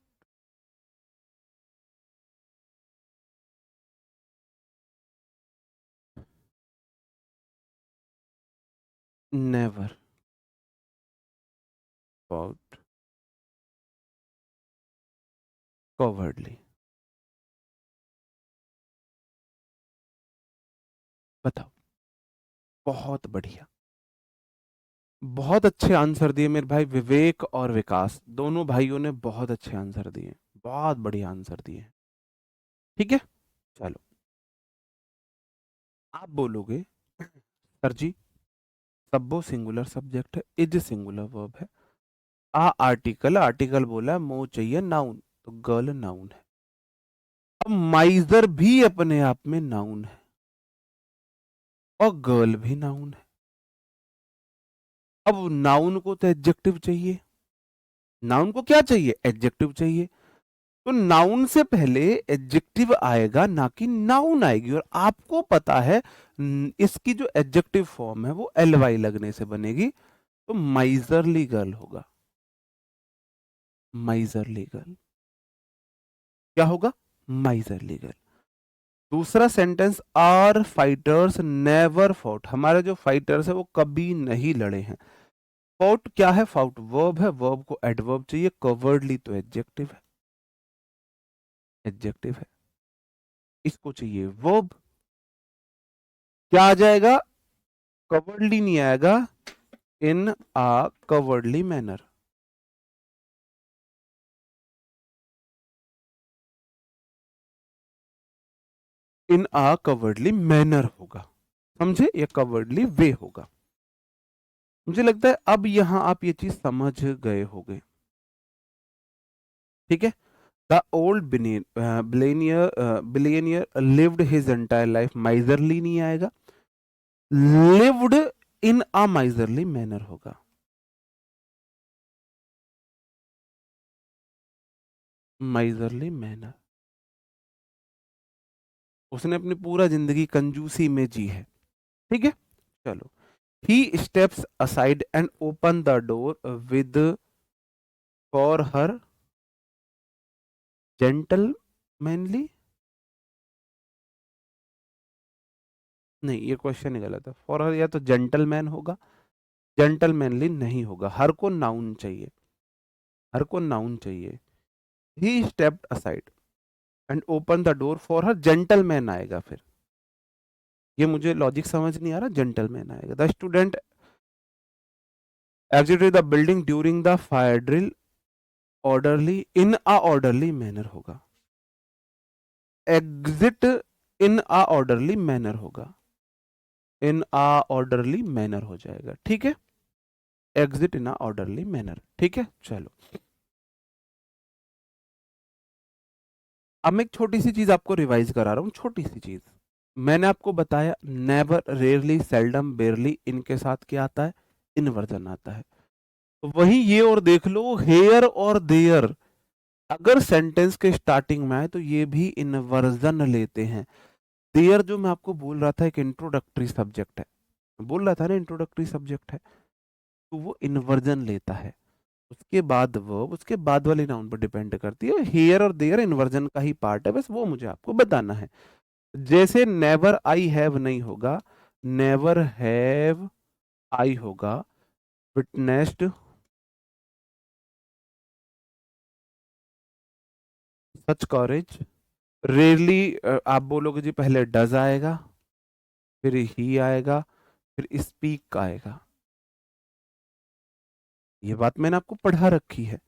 never fought cowardly. बताओ। बहुत बढ़िया, बहुत अच्छे आंसर दिए मेरे भाई विवेक और विकास, दोनों भाइयों ने बहुत अच्छे आंसर दिए, बहुत बढ़िया आंसर दिए। ठीक है, चलो, आप बोलोगे सर जी सब्बो सिंगुलर सब्जेक्ट है, इज सिंगुलर वर्ब है, आ आर्टिकल, आर्टिकल बोला, मो चाहिए नाउन, तो गर्ल नाउन है। अब माइजर भी अपने आप में नाउन है और गर्ल भी नाउन है। अब नाउन को तो एडजेक्टिव चाहिए, नाउन को क्या चाहिए, एडजेक्टिव चाहिए। तो नाउन से पहले एडजेक्टिव आएगा, ना कि नाउन आएगी, और आपको पता है इसकी जो एडजेक्टिव फॉर्म है वो एल वाई लगने से बनेगी, तो माइजरली गर्ल होगा, माइजरली गर्ल। क्या होगा, माइजरली गर्ल। दूसरा sentence, our fighters never fought, हमारे जो फाइटर्स है वो कभी नहीं लड़े हैं। फॉट क्या है, फाउट वर्ब है, वर्ब को एडवर्ब चाहिए, कवर्डली तो एडजेक्टिव है, एडजेक्टिव है, इसको चाहिए वर्ब। क्या आ जाएगा, कवर्डली नहीं आएगा, इन आ कवर्डली मैनर, इन आ कवर्डली मैनर होगा, समझे, ये कवर्डली वे होगा। मुझे लगता है अब यहां आप ये चीज समझ गए होंगे। ठीक है, the old billionaire lived his entire life, miserly नहीं आएगा, lived in a miserly manner होगा, माइजरली मैनर, उसने अपनी पूरा जिंदगी कंजूसी में जी है। ठीक है, चलो, he steps aside and open the door with for her gentlemanly, नहीं ये क्वेश्चन ही गलत है, फॉर हर या तो जेंटलमैन होगा, जेंटलमैनली नहीं होगा, हर को नाउन चाहिए, हर को नाउन चाहिए। ही stepped aside and open the door for her, gentleman आएगा फिर, ये मुझे लॉजिक समझ नहीं आ रहा, जेंटलमैन आएगा। The student exerted the building during the fire drill, orderly in a orderly manner होगा, एग्जिट इन अ ऑर्डरली मैनर होगा, इन अ ऑर्डरली मैनर हो जाएगा। ठीक है, एग्जिट इन अ ऑर्डरली मैनर। ठीक है, चलो, अब मैं एक छोटी सी चीज आपको रिवाइज करा रहा हूं, छोटी सी चीज। मैंने आपको बताया नेवर, रेयरली, सेल्डम, बेयरली, इनके साथ क्या आता है, इनवर्जन आता है। तो वही ये और देख लो, हेयर और देयर अगर सेंटेंस के स्टार्टिंग में आए तो ये भी इनवर्जन लेते हैं। देयर जो मैं आपको बोल रहा था एक इंट्रोडक्टरी सब्जेक्ट है, बोल रहा था ना इंट्रोडक्टरी सब्जेक्ट है, तो वो इन्वर्जन लेता है, उसके बाद वर्ब, उसके बाद वाले नाउन पर डिपेंड करती है। हेयर और देयर इन्वर्जन का ही पार्ट है, बस वो मुझे आपको बताना है। जैसे नेवर आई हैव नहीं होगा, नेवर हैव आई होगा, विटनेस्ड सच कॉरेज, रेयरली आप बोलोगे जी पहले डज आएगा, फिर ही आएगा, फिर स्पीक आएगा, ये बात मैंने आपको पढ़ा रखी है।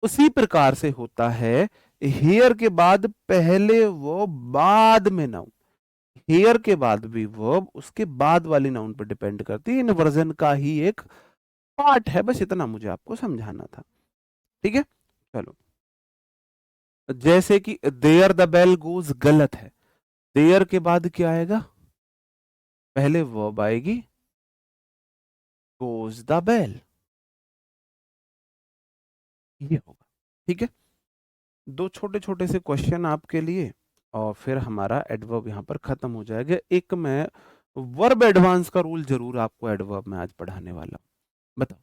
उसी प्रकार से होता है, हेयर के बाद पहले वो बाद में नाउन, हेयर के बाद भी वर्ब, उसके बाद वाली नाउन पर डिपेंड करती है, इन्वर्जन का ही एक पार्ट है, बस इतना मुझे आपको समझाना था। ठीक है, चलो, जैसे कि देयर द बेल गोज गलत है, देयर के बाद क्या आएगा, पहले वर्ब आएगी, गोज द बेल, ये होगा। ठीक है, दो छोटे छोटे से क्वेश्चन आपके लिए, और फिर हमारा एडवर्ब यहाँ पर खत्म हो जाएगा। एक मैं वर्ब एडवांस का रूल जरूर आपको एडवर्ब में आज पढ़ाने वाला हूं। बताओ।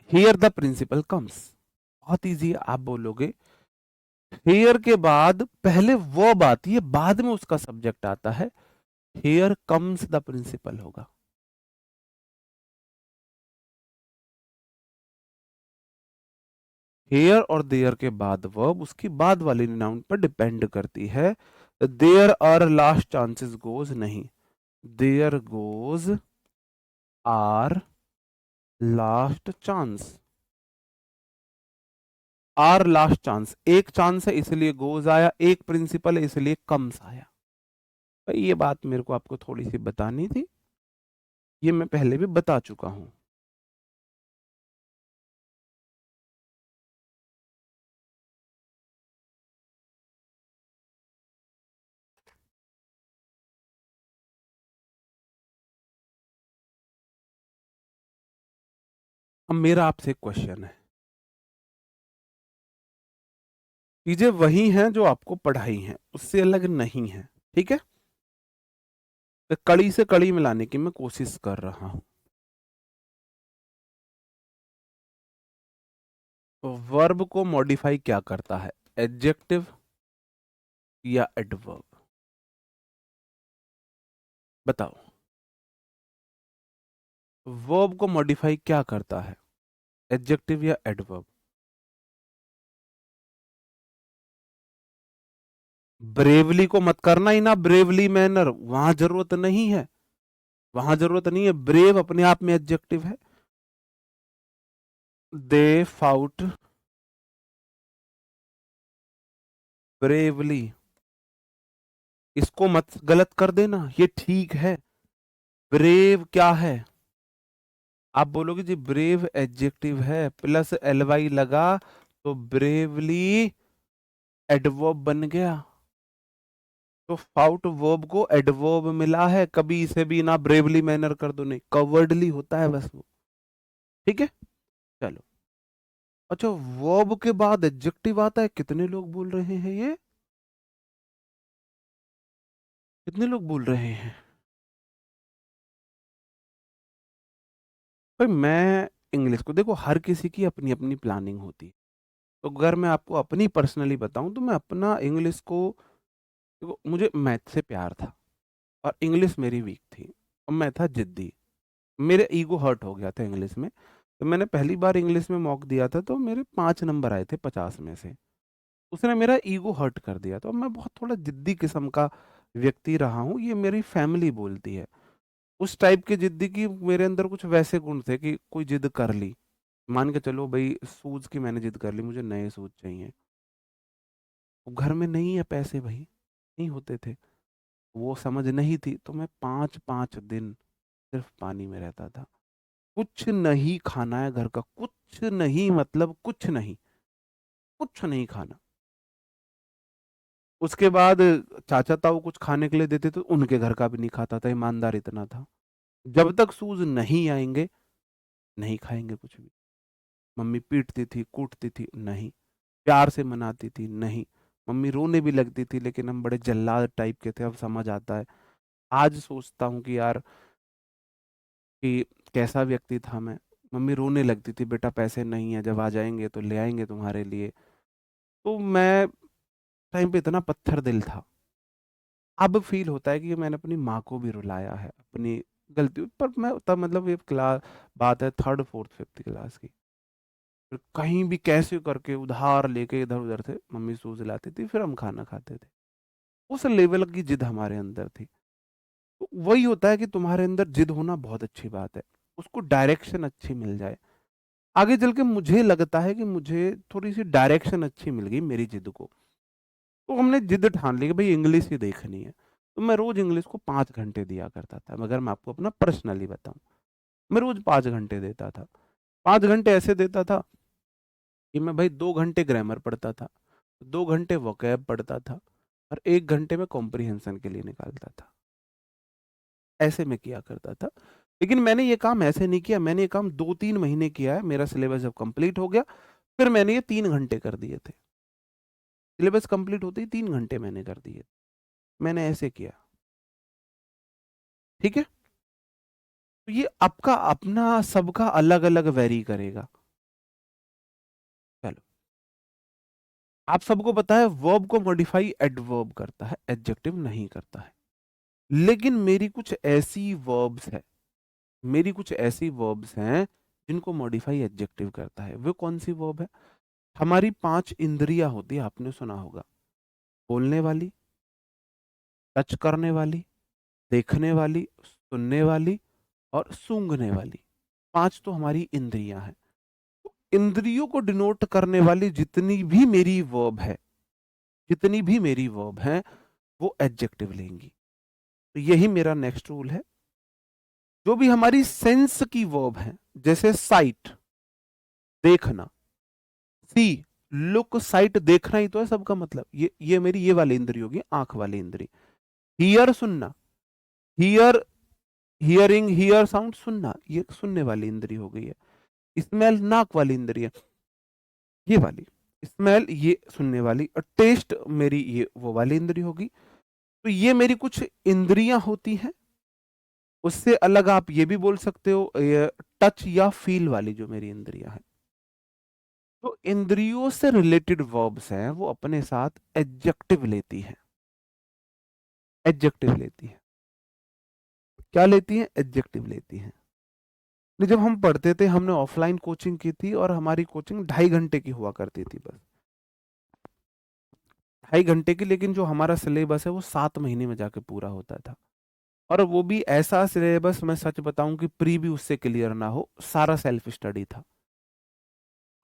हियर द प्रिंसिपल कम्स, बहुत इजी है। आप बोलोगे हियर के बाद पहले वर्ब आती है, बाद में उसका सब्जेक्ट आता है। हियर कम्स द प्रिंसिपल होगा। हेयर और देयर के बाद वर्ब उसकी बाद वाली नाउन पर डिपेंड करती है। There are last chances goes नहीं, there goes are last chance. Are last chance, एक चांस है इसलिए गोज आया, एक प्रिंसिपल है इसलिए कम्स आया। भाई ये बात मेरे को आपको थोड़ी सी बतानी थी, ये मैं पहले भी बता चुका हूं। अब मेरा आपसे एक क्वेश्चन है, चीजें वही हैं जो आपको पढ़ाई हैं, उससे अलग नहीं है, ठीक है। तो कड़ी से कड़ी मिलाने की मैं कोशिश कर रहा हूं। तो वर्ब को मॉडिफाई क्या करता है, एडजेक्टिव या एडवर्ब? बताओ। वर्ब को मॉडिफाई क्या करता है, एडजेक्टिव या एडवर्ब? ब्रेवली को मत करना ही ना, ब्रेवली मैनर वहां जरूरत नहीं है, वहां जरूरत नहीं है। ब्रेव अपने आप में एडजेक्टिव है। दे फाउट ब्रेवली, इसको मत गलत कर देना, ये ठीक है। ब्रेव क्या है? आप बोलोगे जी ब्रेव एडजेक्टिव है, प्लस एलवाई लगा तो ब्रेवली एडवर्ब बन गया। तो फाउट वर्ब को एडवर्ब मिला है, कभी इसे भी ना ब्रेवली मैनर कर दो, नहीं, कवर्डली होता है बस वो, ठीक है। चलो, अच्छा, वर्ब के बाद एडजेक्टिव आता है, कितने लोग बोल रहे हैं ये, कितने लोग बोल रहे हैं? भाई मैं इंग्लिश को देखो, हर किसी की अपनी अपनी प्लानिंग होती है। तो अगर मैं आपको अपनी पर्सनली बताऊं तो मैं अपना इंग्लिश को, देखो मुझे मैथ से प्यार था और इंग्लिश मेरी वीक थी और मैं था जिद्दी, मेरे ईगो हर्ट हो गया था इंग्लिश में। तो मैंने पहली बार इंग्लिश में मॉक दिया था तो मेरे 5 नंबर आए थे 50 में से। उसने मेरा ईगो हर्ट कर दिया। तो मैं बहुत थोड़ा जिद्दी किस्म का व्यक्ति रहा हूँ, ये मेरी फैमिली बोलती है। उस टाइप के जिद्दी की मेरे अंदर कुछ वैसे गुण थे कि कोई जिद कर ली, मान के चलो भाई शूज की मैंने जिद कर ली, मुझे नए शूज चाहिए, वो घर में नहीं है पैसे भाई, नहीं होते थे, वो समझ नहीं थी। तो मैं 5 5 दिन सिर्फ पानी में रहता था, कुछ नहीं खाना है घर का, कुछ नहीं, मतलब कुछ नहीं, कुछ नहीं खाना। उसके बाद चाचा ताऊ कुछ खाने के लिए देते तो उनके घर का भी नहीं खाता था, ईमानदार इतना था। जब तक शूज नहीं आएंगे नहीं खाएंगे कुछ भी। मम्मी पीटती थी, कूटती थी, नहीं। प्यार से मनाती थी, नहीं। मम्मी रोने भी लगती थी लेकिन हम बड़े जल्लाद टाइप के थे, अब समझ आता है। आज सोचता हूँ कि यार कि कैसा व्यक्ति था मैं। मम्मी रोने लगती थी, बेटा पैसे नहीं है, जब आ जाएंगे तो ले आएंगे तुम्हारे लिए। तो मैं टाइम पे इतना पत्थर दिल था। अब फील होता है कि मैंने अपनी माँ को भी रुलाया है अपनी गलती पर। मैं तब मतलब ये क्लास, बात है थर्ड फोर्थ फिफ्थ क्लास की। फिर कहीं भी कैसे करके उधार लेके इधर उधर से मम्मी सूज लाती थी, फिर हम खाना खाते थे। उस लेवल की जिद हमारे अंदर थी। तो वही होता है कि तुम्हारे अंदर जिद होना बहुत अच्छी बात है, उसको डायरेक्शन अच्छी मिल जाए। आगे चल के मुझे लगता है कि मुझे थोड़ी सी डायरेक्शन अच्छी मिल गई मेरी जिद को। तो हमने जिद ठान ली कि भाई इंग्लिश ही देखनी है। तो मैं रोज इंग्लिश को 5 घंटे दिया करता था। मगर मैं आपको अपना पर्सनली बताऊं, मैं रोज 5 घंटे देता था। 5 घंटे ऐसे देता था कि मैं भाई 2 घंटे ग्रामर पढ़ता था, 2 घंटे वोकैब पढ़ता था, और 1 घंटे में कॉम्प्रिहेंशन के लिए निकालता था। ऐसे में किया करता था। लेकिन मैंने ये काम ऐसे नहीं किया, मैंने ये काम 2 3 महीने किया है। मेरा सिलेबस जब कंप्लीट हो गया फिर मैंने ये 3 घंटे कर दिए थे, सिलेबस कंप्लीट होते ही 3 घंटे मैंने कर दिए। मैंने ऐसे किया, ठीक है। तो ये आपका अपना सबका अलग अलग वेरी करेगा। चलो, आप सबको पता है वर्ब को मॉडिफाई एडवर्ब करता है, एडजेक्टिव नहीं करता है। लेकिन मेरी कुछ ऐसी वर्ब्स है, मेरी कुछ ऐसी वर्ब्स हैं जिनको मॉडिफाई एडजेक्टिव करता है। वो कौन सी वर्ब है? हमारी 5 इंद्रियां होती है, आपने सुना होगा। बोलने वाली, टच करने वाली, देखने वाली, सुनने वाली और सूंघने वाली। 5 तो हमारी इंद्रियां हैं। तो इंद्रियों को डिनोट करने वाली जितनी भी मेरी वर्ब है, जितनी भी मेरी वर्ब है, वो एडजेक्टिव लेंगी। तो यही मेरा नेक्स्ट रूल है। जो भी हमारी सेंस की वर्ब है, जैसे साइट, देखना, सी, लुक, साइट, देखना ही तो है सबका मतलब। ये मेरी ये वाली इंद्री होगी, आंख वाली इंद्री। हियर, सुनना, हियर, हियरिंग, हियर साउंड, सुनना, ये सुनने वाली इंद्री हो गई है। स्मेल, नाक वाली इंद्री है, ये वाली स्मेल, ये सुनने वाली। और टेस्ट मेरी ये वो वाली इंद्री होगी। तो ये मेरी कुछ इंद्रियां होती हैं। उससे अलग आप ये भी बोल सकते हो, टच या फील वाली जो मेरी इंद्रियां हैं। तो इंद्रियों से रिलेटेड वर्ब्स हैं, वो अपने साथ एडजेक्टिव लेती हैं। एडजेक्टिव लेती हैं। क्या लेती हैं? एडजेक्टिव लेती हैं। नहीं, जब हम पढ़ते थे, हमने ऑफलाइन कोचिंग की थी और हमारी कोचिंग 2.5 घंटे की हुआ करती थी बस, 2.5 घंटे की। लेकिन जो हमारा सिलेबस है वो 7 महीने में जाके पूरा होता था। और वो भी ऐसा सिलेबस, मैं सच बताऊं कि प्री भी उससे क्लियर ना हो, सारा सेल्फ स्टडी था।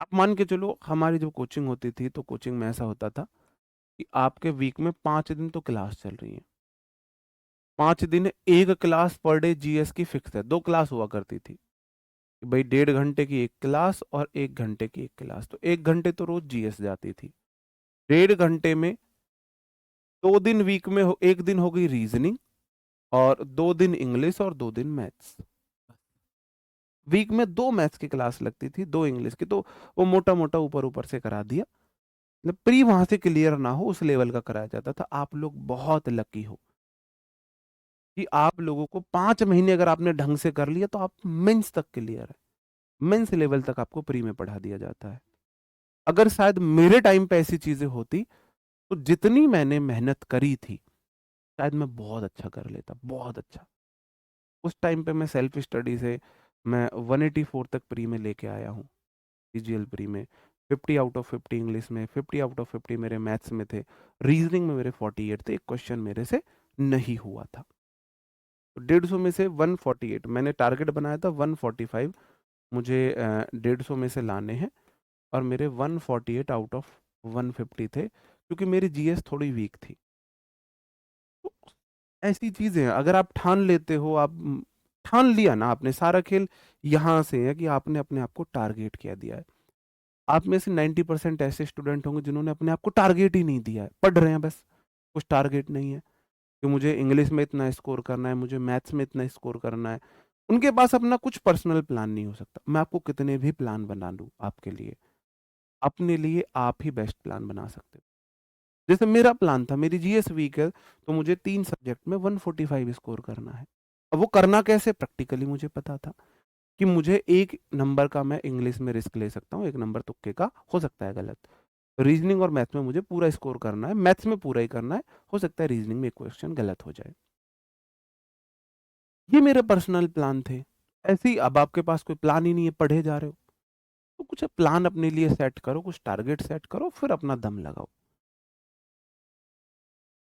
आप मान के चलो, हमारी जो कोचिंग होती थी, तो कोचिंग में ऐसा होता था कि आपके वीक में 5 दिन तो क्लास चल रही है। 5 दिन एक क्लास पर डे जीएस की फिक्स है। 2 क्लास हुआ करती थी कि भाई 1.5 घंटे की एक क्लास और 1 घंटे की एक क्लास, तो 1 घंटे तो रोज जीएस जाती थी। 1.5 घंटे में 2 दिन वीक में एक दिन हो गई रीजनिंग, और 2 दिन इंग्लिश और 2 दिन मैथ्स। वीक में 2 मैथ्स की क्लास लगती थी, 2 इंग्लिश की, तो वो मोटा मोटा ऊपर ऊपर से करा दिया। मतलब प्री वहां से क्लियर ना हो, उस लेवल का कराया जाता था। आप लोग बहुत लकी हो कि आप लोगों को 5 महीने अगर आपने ढंग से कर लिया तो आप मेंस तक क्लियर है। मेंस लेवल तक आपको प्री में पढ़ा दिया जाता है। अगर शायद मेरे टाइम पे ऐसी चीजें होती, तो जितनी मैंने मेहनत करी थी, शायद मैं बहुत अच्छा कर लेता, बहुत अच्छा। उस टाइम पे मैं सेल्फ स्टडी से मैं 184 तक प्री में लेके आया हूँ। सीजीएल प्री में 50 आउट ऑफ 50 इंग्लिश में, 50 आउट ऑफ 50 मेरे मैथ्स में थे, रीजनिंग में मेरे 48 थे। एक क्वेश्चन मेरे से नहीं हुआ था। तो 150 में से 148, मैंने टारगेट बनाया था 145, मुझे 150 में से लाने हैं, और मेरे 148 आउट ऑफ 150 थे, क्योंकि मेरी जीएस थोड़ी वीक थी। तो ऐसी चीजें हैं, अगर आप ठान लेते हो, आप ठान लिया ना आपने, सारा खेल यहाँ से है कि आपने अपने आप को टारगेट किया दिया है। आप में से 90% ऐसे स्टूडेंट होंगे जिन्होंने अपने आप को टारगेट ही नहीं दिया है, पढ़ रहे हैं बस, कुछ टारगेट नहीं है कि मुझे इंग्लिश में इतना स्कोर करना है, मुझे मैथ्स में इतना स्कोर करना है। उनके पास अपना कुछ पर्सनल प्लान नहीं हो सकता। मैं आपको कितने भी प्लान बना दूं आपके लिए, अपने लिए आप ही बेस्ट प्लान बना सकते हो। जैसे मेरा प्लान था, मेरी जीएस वीक है, तो मुझे 3 सब्जेक्ट में 145 स्कोर करना है। अब वो करना कैसे? प्रैक्टिकली मुझे पता था कि मुझे 1 नंबर का मैं इंग्लिश में रिस्क ले सकता हूँ, 1 नंबर तुक्के का हो सकता है गलत। रीजनिंग और मैथ्स में मुझे पूरा स्कोर करना है, मैथ्स में पूरा ही करना है, हो सकता है रीजनिंग में एक क्वेश्चन गलत हो जाए। ये मेरे पर्सनल प्लान थे। ऐसे ही अब आपके पास कोई प्लान ही नहीं है, पढ़े जा रहे हो, तो कुछ प्लान अपने लिए सेट करो, कुछ टारगेट सेट करो, फिर अपना दम लगाओ।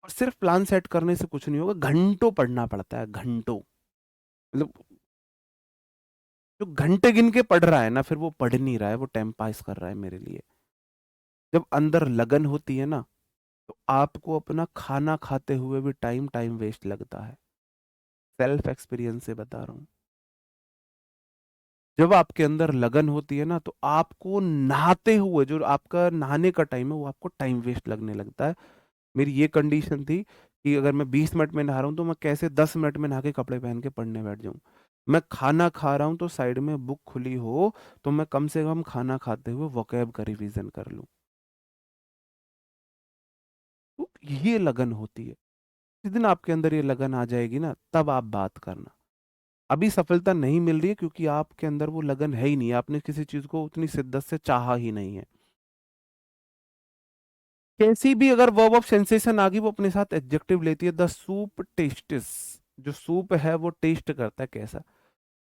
और सिर्फ प्लान सेट करने से कुछ नहीं होगा, घंटों पढ़ना पड़ता है, घंटों। मतलब जो घंटे गिन के पढ़ रहा है ना, फिर वो पढ़ नहीं रहा है, वो टाइम पास कर रहा है मेरे लिए। जब अंदर लगन होती है ना, तो आपको अपना खाना खाते हुए भी टाइम टाइम वेस्ट लगता है। सेल्फ एक्सपीरियंस से बता रहा हूँ। जब आपके अंदर लगन होती है ना, तो आपको नहाते हुए, जो आपका नहाने का टाइम है, वो आपको टाइम वेस्ट लगने लगता है। मेरी ये कंडीशन थी कि अगर मैं 20 मिनट में नहा रहा हूँ, तो मैं कैसे 10 मिनट में नहा के कपड़े पहन के पढ़ने बैठ जाऊं। मैं खाना खा रहा हूं तो साइड में बुक खुली हो, तो मैं कम से कम खाना खाते हुए वोकैब का रिवीजन कर लूं। तो ये लगन होती है। जिस दिन आपके अंदर ये लगन आ जाएगी ना, तब आप बात करना। अभी सफलता नहीं मिल रही है क्योंकि आपके अंदर वो लगन है ही नहीं, आपने किसी चीज को उतनी शिद्दत से चाहा ही नहीं है। कैसी भी अगर वर्ब ऑफ सेंसेशन आ गई, वो अपने साथ एडजेक्टिव लेती है। द सूप टेस्टिस, जो सूप है वो टेस्ट करता है कैसा।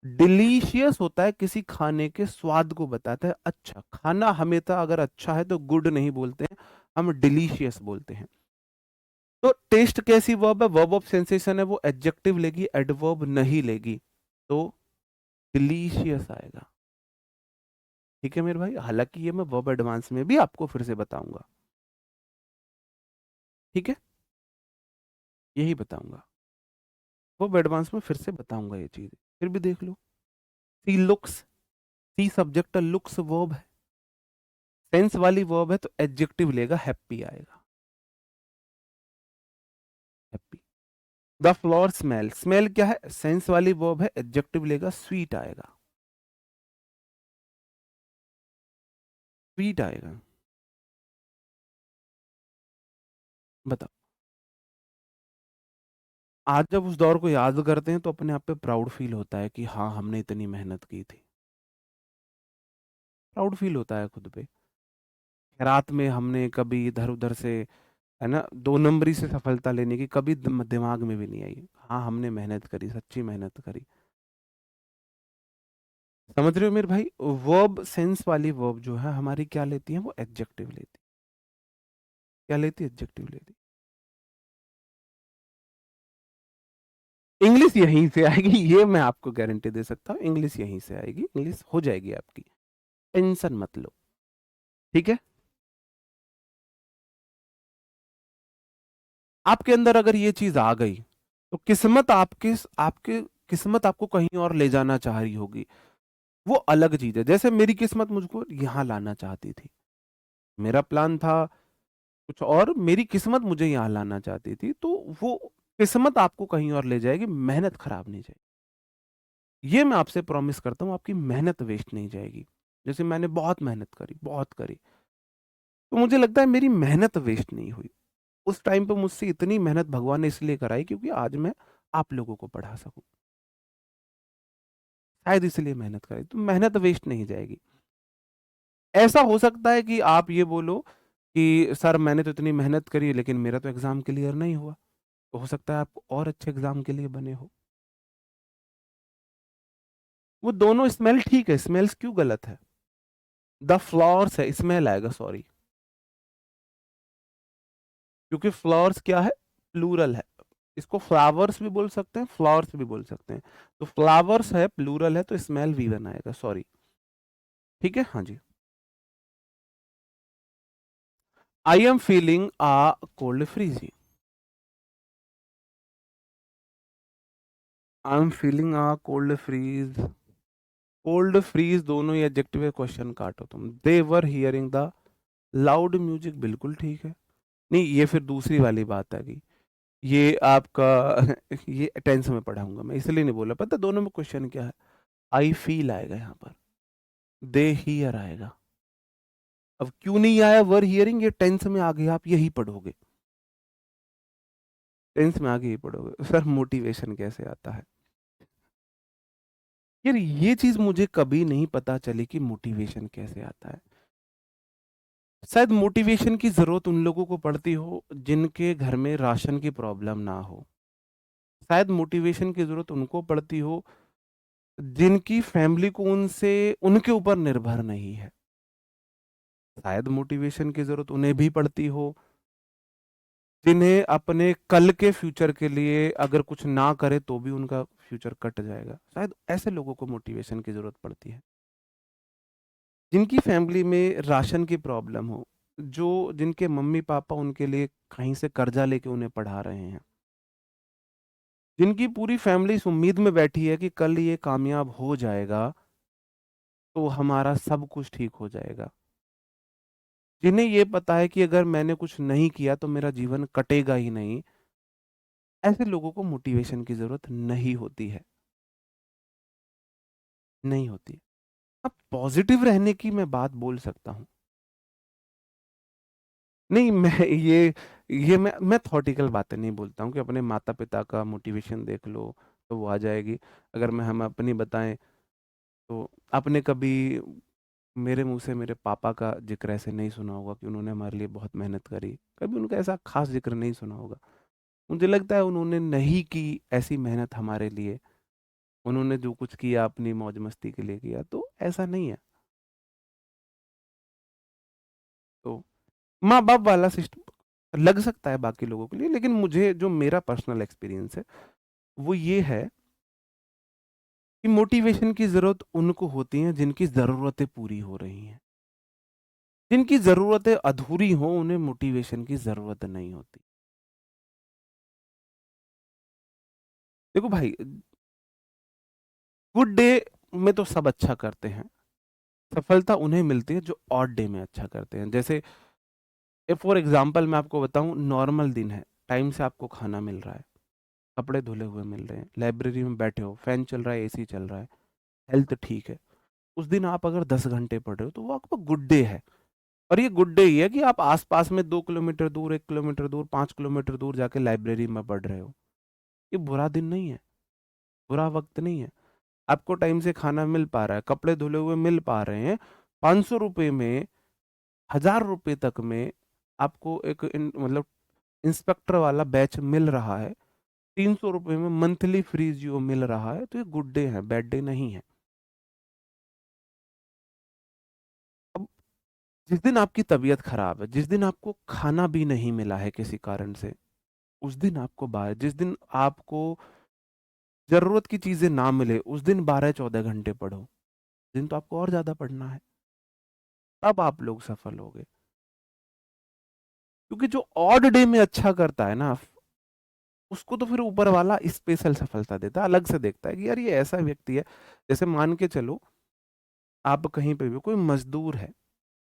डिलीशियस होता है किसी खाने के स्वाद को बताता है। अच्छा खाना हमेशा अगर अच्छा है तो गुड नहीं बोलते हैं, हम डिलीशियस बोलते हैं। तो टेस्ट कैसी वर्ब है, वर्ब ऑफ सेंसेशन है, वो एडजेक्टिव लेगी, एडवर्ब नहीं लेगी, तो डिलीशियस आएगा। ठीक है मेरे भाई, हालांकि ये मैं वर्ब एडवांस में भी आपको फिर से बताऊंगा। ठीक है, यही बताऊंगा, वर्ब एडवांस में फिर से बताऊंगा ये चीज, फिर भी देख लो। सी लुक्स, सी सब्जेक्ट, लुक्स वर्ब है, सेंस वाली वर्ब है, तो एडजेक्टिव लेगा, हैप्पी आएगा, happy. The floor smell, smell क्या है, सेंस वाली वर्ब है, एडजेक्टिव लेगा, स्वीट आएगा, स्वीट आएगा। बताओ। आज जब उस दौर को याद करते हैं तो अपने आप पे प्राउड फील होता है कि हाँ हमने इतनी मेहनत की थी, प्राउड फील होता है खुद पे। रात में हमने कभी इधर उधर से, है ना, दो नंबरी से सफलता लेने की कभी दिमाग में भी नहीं आई। हाँ हमने मेहनत करी, सच्ची मेहनत करी। समझ रहे हो मेरे भाई, वर्ब सेंस वाली वर्ब जो है हमारी क्या लेती है, वो एडजेक्टिव लेती है। क्या लेती है, एडजेक्टिव लेती है। इंग्लिश यहीं से आएगी, ये मैं आपको गारंटी दे सकता हूँ, इंग्लिश यहीं से आएगी, इंग्लिश हो जाएगी आपकी, टेंशन मत लो। ठीक है, आपके अंदर अगर ये चीज आ गई तो किस्मत आपके आपके किस्मत आपको कहीं और ले जाना चाह रही होगी, वो अलग चीज है। जैसे मेरी किस्मत मुझको यहाँ लाना चाहती थी, मेरा प्लान था कुछ और, मेरी किस्मत मुझे यहाँ लाना चाहती थी, तो वो किस्मत आपको कहीं और ले जाएगी, मेहनत खराब नहीं जाएगी। ये मैं आपसे प्रॉमिस करता हूँ, आपकी मेहनत वेस्ट नहीं जाएगी। जैसे मैंने बहुत मेहनत करी, बहुत करी, तो मुझे लगता है मेरी मेहनत वेस्ट नहीं हुई। उस टाइम पे मुझसे इतनी मेहनत भगवान ने इसलिए कराई क्योंकि आज मैं आप लोगों को पढ़ा सकूं, शायद इसलिए मेहनत करी, तो मेहनत वेस्ट नहीं जाएगी। ऐसा हो सकता है कि आप ये बोलो कि सर मैंने तो इतनी मेहनत करी लेकिन मेरा तो एग्जाम क्लियर नहीं हुआ, तो हो सकता है आप और अच्छे एग्जाम के लिए बने हो। वो दोनों स्मेल ठीक है, स्मेल्स क्यों गलत है। द फ्लावर्स है, स्मेल आएगा, सॉरी, क्योंकि फ्लावर्स क्या है, प्लूरल है। इसको फ्लावर्स भी बोल सकते हैं, फ्लावर्स भी बोल सकते हैं, तो फ्लावर्स है, प्लूरल है, तो स्मेल वी1 आएगा, सॉरी। ठीक है, हाँ जी। I am feeling a cold freezy, I am feeling a cold freeze, cold freeze दोनों ही एडजेक्टिव है, क्वेश्चन काटो तुम। They were hearing the loud music, बिल्कुल ठीक है। नहीं ये फिर दूसरी वाली बात आ गई, ये आपका ये टेंस में पढ़ाऊंगा मैं, इसलिए नहीं बोला, पता दोनों में क्वेश्चन क्या है। आई फील आएगा यहाँ पर, दे हियर आएगा। अब क्यों नहीं आया वर हियरिंग, ये टेंस में आ गया, आप यही पढ़ोगे, टेंस में आगे ही पढ़ोगे। सर मोटिवेशन कैसे आता है, यार ये चीज मुझे कभी नहीं पता चली कि मोटिवेशन कैसे आता है। शायद मोटिवेशन की जरूरत उन लोगों को पड़ती हो जिनके घर में राशन की प्रॉब्लम ना हो, शायद मोटिवेशन की जरूरत उनको पड़ती हो जिनकी फैमिली को उनसे उनके ऊपर निर्भर नहीं है, शायद मोटिवेशन की जरूरत उन्हें भी पड़ती हो जिन्हें अपने कल के फ्यूचर के लिए अगर कुछ ना करे तो भी उनका फ्यूचर कट जाएगा, शायद ऐसे लोगों को मोटिवेशन की जरूरत पड़ती है। जिनकी फैमिली में राशन की प्रॉब्लम हो, जो जिनके मम्मी पापा उनके लिए कहीं से कर्जा लेके उन्हें पढ़ा रहे हैं, जिनकी पूरी फैमिली इस उम्मीद में बैठी है कि कल ये कामयाब हो जाएगा तो हमारा सब कुछ ठीक हो जाएगा, जिन्हें ये पता है कि अगर मैंने कुछ नहीं किया तो मेरा जीवन कटेगा ही नहीं, ऐसे लोगों को मोटिवेशन की जरूरत नहीं होती है। नहीं होती। अब पॉजिटिव रहने की मैं बात बोल सकता हूँ। नहीं, मैं थॉटिकल बातें नहीं बोलता हूँ कि अपने माता-पिता का मोटिवेशन देख लो, तो वो आ जाएगी। अगर हम अपनी बताएँ, तो आपने कभी मेरे मुँह से मेरे पापा का ज़िक्र ऐसे नहीं सुना होगा कि उन्होंने हमारे लिए बहुत मेहनत करी। कभी उनका ऐसा ख़ास ज़िक्र नहीं सुना होगा। मुझे लगता है उन्होंने नहीं की ऐसी मेहनत हमारे लिए। उन्होंने जो कुछ किया अपनी मौज-मस्ती के लिए किया, तो ऐसा नहीं है। तो माँ-बाप वाला सिस्टम लग सकता है बाकी लोगों के लिए, लेकिन मुझे जो मेरा पर्सनल एक्सपीरियंस है, वो ये है कि मोटिवेशन की ज़रूरत उनको होती है जिनकी ज़रूरतें पूरी हो रही हैं। जिनकी ज़रूरतें अधूरी हों, उन्हें मोटिवेशन की ज़रूरत नहीं होती। देखो भाई, गुड डे में तो सब अच्छा करते हैं। सफलता उन्हें मिलती है जो ऑड डे में अच्छा करते हैं। जैसे फॉर एग्ज़ाम्पल मैं आपको बताऊँ, नॉर्मल दिन है, टाइम से आपको खाना मिल रहा है, कपड़े धुले हुए मिल रहे हैं, लाइब्रेरी में बैठे हो, फैन चल रहा है, एसी चल रहा है, हेल्थ ठीक है। उस दिन आप अगर 10 घंटे पढ़ रहे हो, तो वो आपका गुड डे है। और ये गुड डे ही है कि आप आस-पास में 2 किलोमीटर दूर, 1 किलोमीटर दूर, 5 किलोमीटर दूर जाके लाइब्रेरी में पढ़ रहे हो। ये बुरा दिन नहीं है, बुरा वक़्त नहीं है। आपको टाइम से खाना मिल पा रहा है, कपड़े धुले हुए मिल पा रहे हैं, ₹500 में, ₹1000 तक में आपको एक मतलब इंस्पेक्टर वाला बैच मिल रहा है, ₹300 में मंथली फ्री जियो मिल रहा है, तो ये गुड डे है, बैड डे नहीं है। अब जिस दिन आपकी तबीयत खराब है, जिस दिन आपको खाना भी नहीं मिला है किसी कारण से, उस दिन आपको बाहर, जिस दिन आपको ज़रूरत की चीज़ें ना मिले, उस दिन 12-14 घंटे पढ़ो। उस दिन तो आपको और ज़्यादा पढ़ना है, तब आप लोग सफल होगे। क्योंकि जो ऑड डे में अच्छा करता है ना, उसको तो फिर ऊपर वाला स्पेशल सफलता देता है, अलग से देखता है कि यार ये ऐसा व्यक्ति है। जैसे मान के चलो, आप कहीं पे भी कोई मज़दूर है,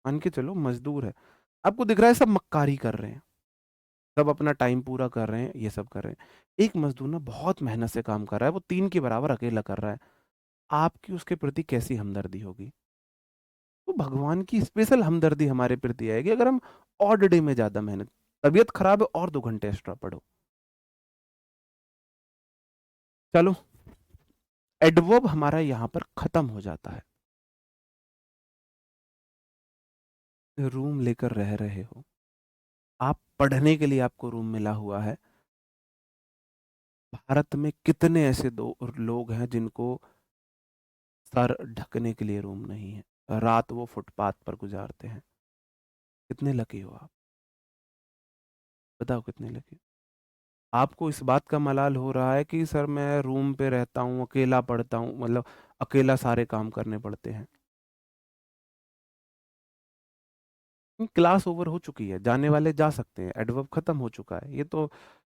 मान के चलो मज़दूर है, आपको दिख रहा है सब मक्कारी कर रहे हैं, सब अपना टाइम पूरा कर रहे हैं, ये सब कर रहे हैं। एक मज़दूर ना बहुत मेहनत से काम कर रहा है, वो 3 के बराबर अकेला कर रहा है। आपकी उसके प्रति कैसी हमदर्दी होगी? तो भगवान की स्पेशल हमदर्दी हमारे प्रति आएगी अगर हम ऑड डे में ज़्यादा मेहनत, तबीयत खराब है और 2 घंटे एक्स्ट्रा पढ़ो। चलो, एडवर्ब हमारा यहाँ पर खत्म हो जाता है। रूम लेकर रह रहे हो, आप पढ़ने के लिए आपको रूम मिला हुआ है। भारत में कितने ऐसे दो लोग हैं जिनको सर ढकने के लिए रूम नहीं है, रात वो फुटपाथ पर गुजारते हैं। कितने लकी हो आप, बताओ कितने लकी। आपको इस बात का मलाल हो रहा है कि सर मैं रूम पे रहता हूँ, अकेला पढ़ता हूँ, मतलब अकेला सारे काम करने पड़ते हैं। क्लास ओवर हो चुकी है, जाने वाले जा सकते हैं, एडवर्ब खत्म हो चुका है। ये तो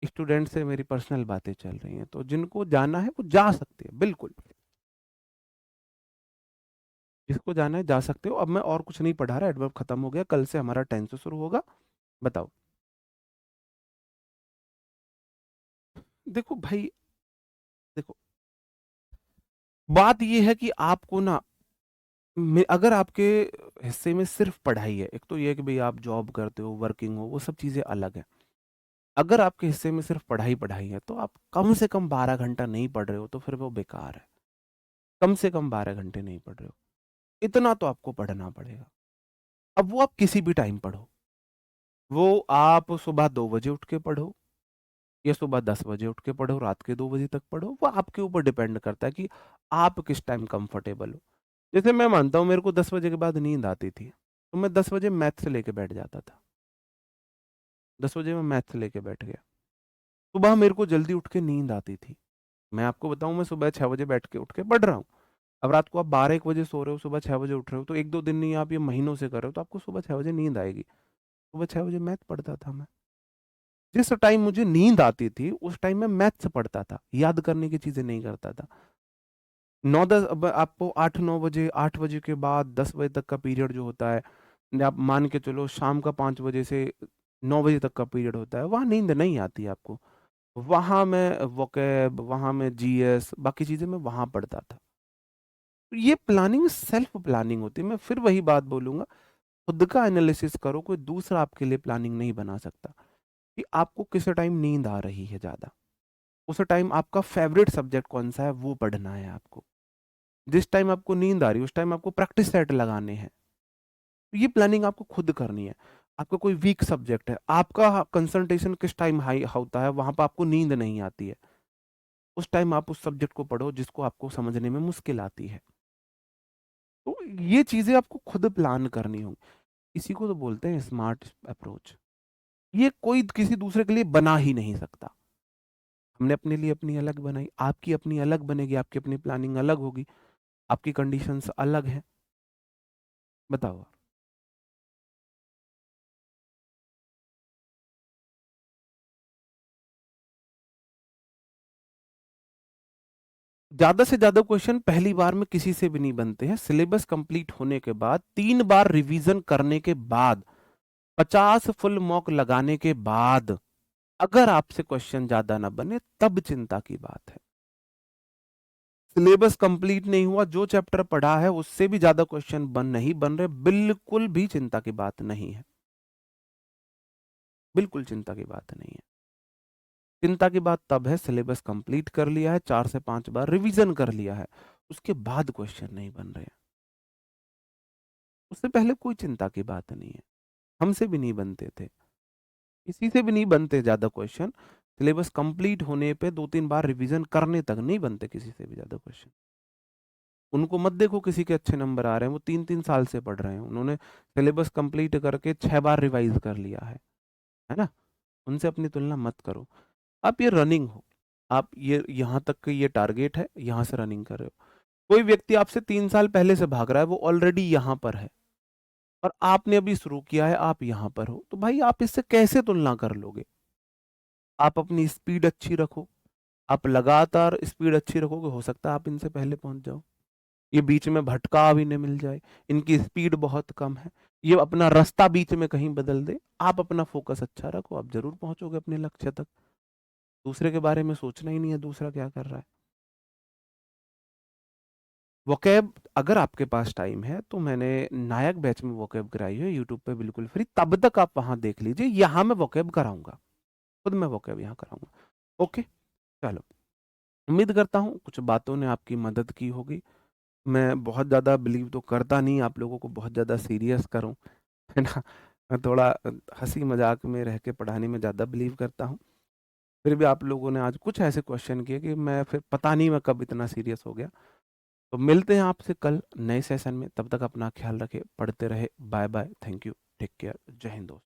स्टूडेंट से मेरी पर्सनल बातें चल रही हैं, तो जिनको जाना है वो जा सकते हैं, बिल्कुल। जिसको जाना है जा सकते हो। अब मैं और कुछ नहीं पढ़ा रहा, एडवर्ब खत्म हो गया, कल से हमारा टेंस शुरू होगा। बताओ। देखो भाई, देखो, बात ये है कि आपको ना, अगर आपके हिस्से में सिर्फ पढ़ाई है, एक तो ये है कि भाई आप जॉब करते हो, वर्किंग हो, वो सब चीज़ें अलग हैं। अगर आपके हिस्से में सिर्फ पढ़ाई पढ़ाई है, तो आप कम से कम 12 घंटा नहीं पढ़ रहे हो, तो फिर वो बेकार है। कम से कम 12 घंटे नहीं पढ़ रहे हो, इतना तो आपको पढ़ना पड़ेगा। अब वो आप किसी भी टाइम पढ़ो, वो आप सुबह 2 बजे उठ के पढ़ो, या सुबह 10 बजे उठ के पढ़ो, रात के 2 बजे तक पढ़ो, वो आपके ऊपर डिपेंड करता है कि आप किस टाइम कंफर्टेबल हो। जैसे मैं मानता हूँ मेरे को 10 बजे के बाद नींद आती थी, तो मैं 10 बजे मैथ्स लेके बैठ जाता था। 10 बजे मैं मैथ्स लेके बैठ गया। सुबह मेरे को जल्दी उठ के नींद आती थी। मैं आपको बताऊं, मैं सुबह 6 बजे बैठ के उठ के पढ़ रहा हूँ। अब रात को आप 12-1 बजे सो रहे हो, सुबह 6 बजे उठ रहे हो, तो 1-2 दिन नहीं, आप ये महीनों से कर रहे हो, तो आपको सुबह 6 बजे नींद आएगी। सुबह 6 बजे मैथ पढ़ता था मैं। जिस टाइम मुझे नींद आती थी उस टाइम मैं मैथ्स पढ़ता था, याद करने की चीजें नहीं करता था। 9-10, अब आपको 8-9 बजे, 8 बजे के बाद 10 बजे तक का पीरियड जो होता है, आप मान के चलो शाम का 5 बजे से 9 बजे तक का पीरियड होता है, वहाँ नींद नहीं आती आपको। वहाँ मैं वोकैब, वहाँ मैं जीएस, बाकी चीज़ें मैं वहाँ पढ़ता था। ये प्लानिंग सेल्फ प्लानिंग होती है। मैं फिर वही बात बोलूंगा, खुद का एनालिसिस करो, कोई दूसरा आपके लिए प्लानिंग नहीं बना सकता। कि आपको किस टाइम नींद आ रही है ज्यादा, उस टाइम आपका फेवरेट सब्जेक्ट कौन सा है वो पढ़ना है आपको। जिस टाइम आपको नींद आ रही है उस टाइम आपको प्रैक्टिस सेट लगाने हैं। तो ये प्लानिंग आपको खुद करनी है। आपका कोई वीक सब्जेक्ट है, आपका कंसंट्रेशन किस टाइम हाई होता है, वहां पर आपको नींद नहीं आती है, उस टाइम आप उस सब्जेक्ट को पढ़ो जिसको आपको समझने में मुश्किल आती है। तो ये चीजें आपको खुद प्लान करनी होगी। इसी को तो बोलते हैं स्मार्ट अप्रोच। ये कोई किसी दूसरे के लिए बना ही नहीं सकता। हमने अपने लिए अपनी अलग बनाई, आपकी अपनी अलग बनेगी, आपकी अपनी प्लानिंग अलग होगी, आपकी कंडीशंस अलग हैं। बताओ। ज्यादा से ज्यादा क्वेश्चन पहली बार में किसी से भी नहीं बनते हैं। सिलेबस कंप्लीट होने के बाद 3 बार रिवीजन करने के बाद 50 फुल मॉक लगाने के बाद अगर आपसे क्वेश्चन ज्यादा ना बने तब चिंता की बात है। सिलेबस कंप्लीट नहीं हुआ, जो चैप्टर पढ़ा है उससे भी ज्यादा क्वेश्चन नहीं बन रहे, बिल्कुल भी चिंता की बात नहीं है। बिल्कुल चिंता की बात नहीं है। चिंता की बात तब है सिलेबस कंप्लीट कर लिया है, 4 से 5 बार रिवीजन कर लिया है, उसके बाद क्वेश्चन नहीं बन रहे हैं। उससे पहले कोई चिंता की बात नहीं है। हमसे भी नहीं बनते थे, किसी से भी नहीं बनते ज्यादा क्वेश्चन। सिलेबस कंप्लीट होने पे 2-3 बार रिवीजन करने तक नहीं बनते किसी से भी ज्यादा क्वेश्चन। उनको मत देखो किसी के अच्छे नंबर आ रहे हैं, वो 3-3 साल से पढ़ रहे हैं, उन्होंने सिलेबस कंप्लीट करके 6 बार रिवाइज कर लिया है ना। उनसे अपनी तुलना मत करो। आप ये रनिंग हो, आप ये यहाँ तक के ये टारगेट है, यहाँ से रनिंग कर रहे हो। कोई व्यक्ति आपसे 3 साल पहले से भाग रहा है, वो ऑलरेडी यहाँ पर है और आपने अभी शुरू किया है, आप यहाँ पर हो, तो भाई आप इससे कैसे तुलना कर लोगे। आप अपनी स्पीड अच्छी रखो, आप लगातार स्पीड अच्छी रखोगे, हो सकता है आप इनसे पहले पहुंच जाओ। ये बीच में भटकाव इन्हें मिल जाए, इनकी स्पीड बहुत कम है, ये अपना रास्ता बीच में कहीं बदल दे। आप अपना फोकस अच्छा रखो, आप जरूर पहुंचोगे अपने लक्ष्य तक। दूसरे के बारे में सोचना ही नहीं है दूसरा क्या कर रहा है। वोकैब, अगर आपके पास टाइम है तो मैंने नायक बैच में वोकैब कराई है यूट्यूब पे बिल्कुल फ्री, तब तक आप वहां देख लीजिए। यहाँ मैं वोकैब कराऊंगा, खुद मैं वोकैब यहाँ कराऊंगा। ओके, चलो। उम्मीद करता हूँ कुछ बातों ने आपकी मदद की होगी। मैं बहुत ज़्यादा बिलीव तो करता नहीं आप लोगों को बहुत ज़्यादा सीरियस करूँ, है ना। मैं थोड़ा हंसी मजाक में रह के पढ़ाने में ज़्यादा बिलीव करता हूँ। फिर भी आप लोगों ने आज कुछ ऐसे क्वेश्चन किए कि मैं फिर पता नहीं मैं कब इतना सीरियस हो गया। तो मिलते हैं आपसे कल नए सेशन में, तब तक अपना ख्याल रखें, पढ़ते रहे। Bye bye, thank you, take care, जय हिंद दोस्त।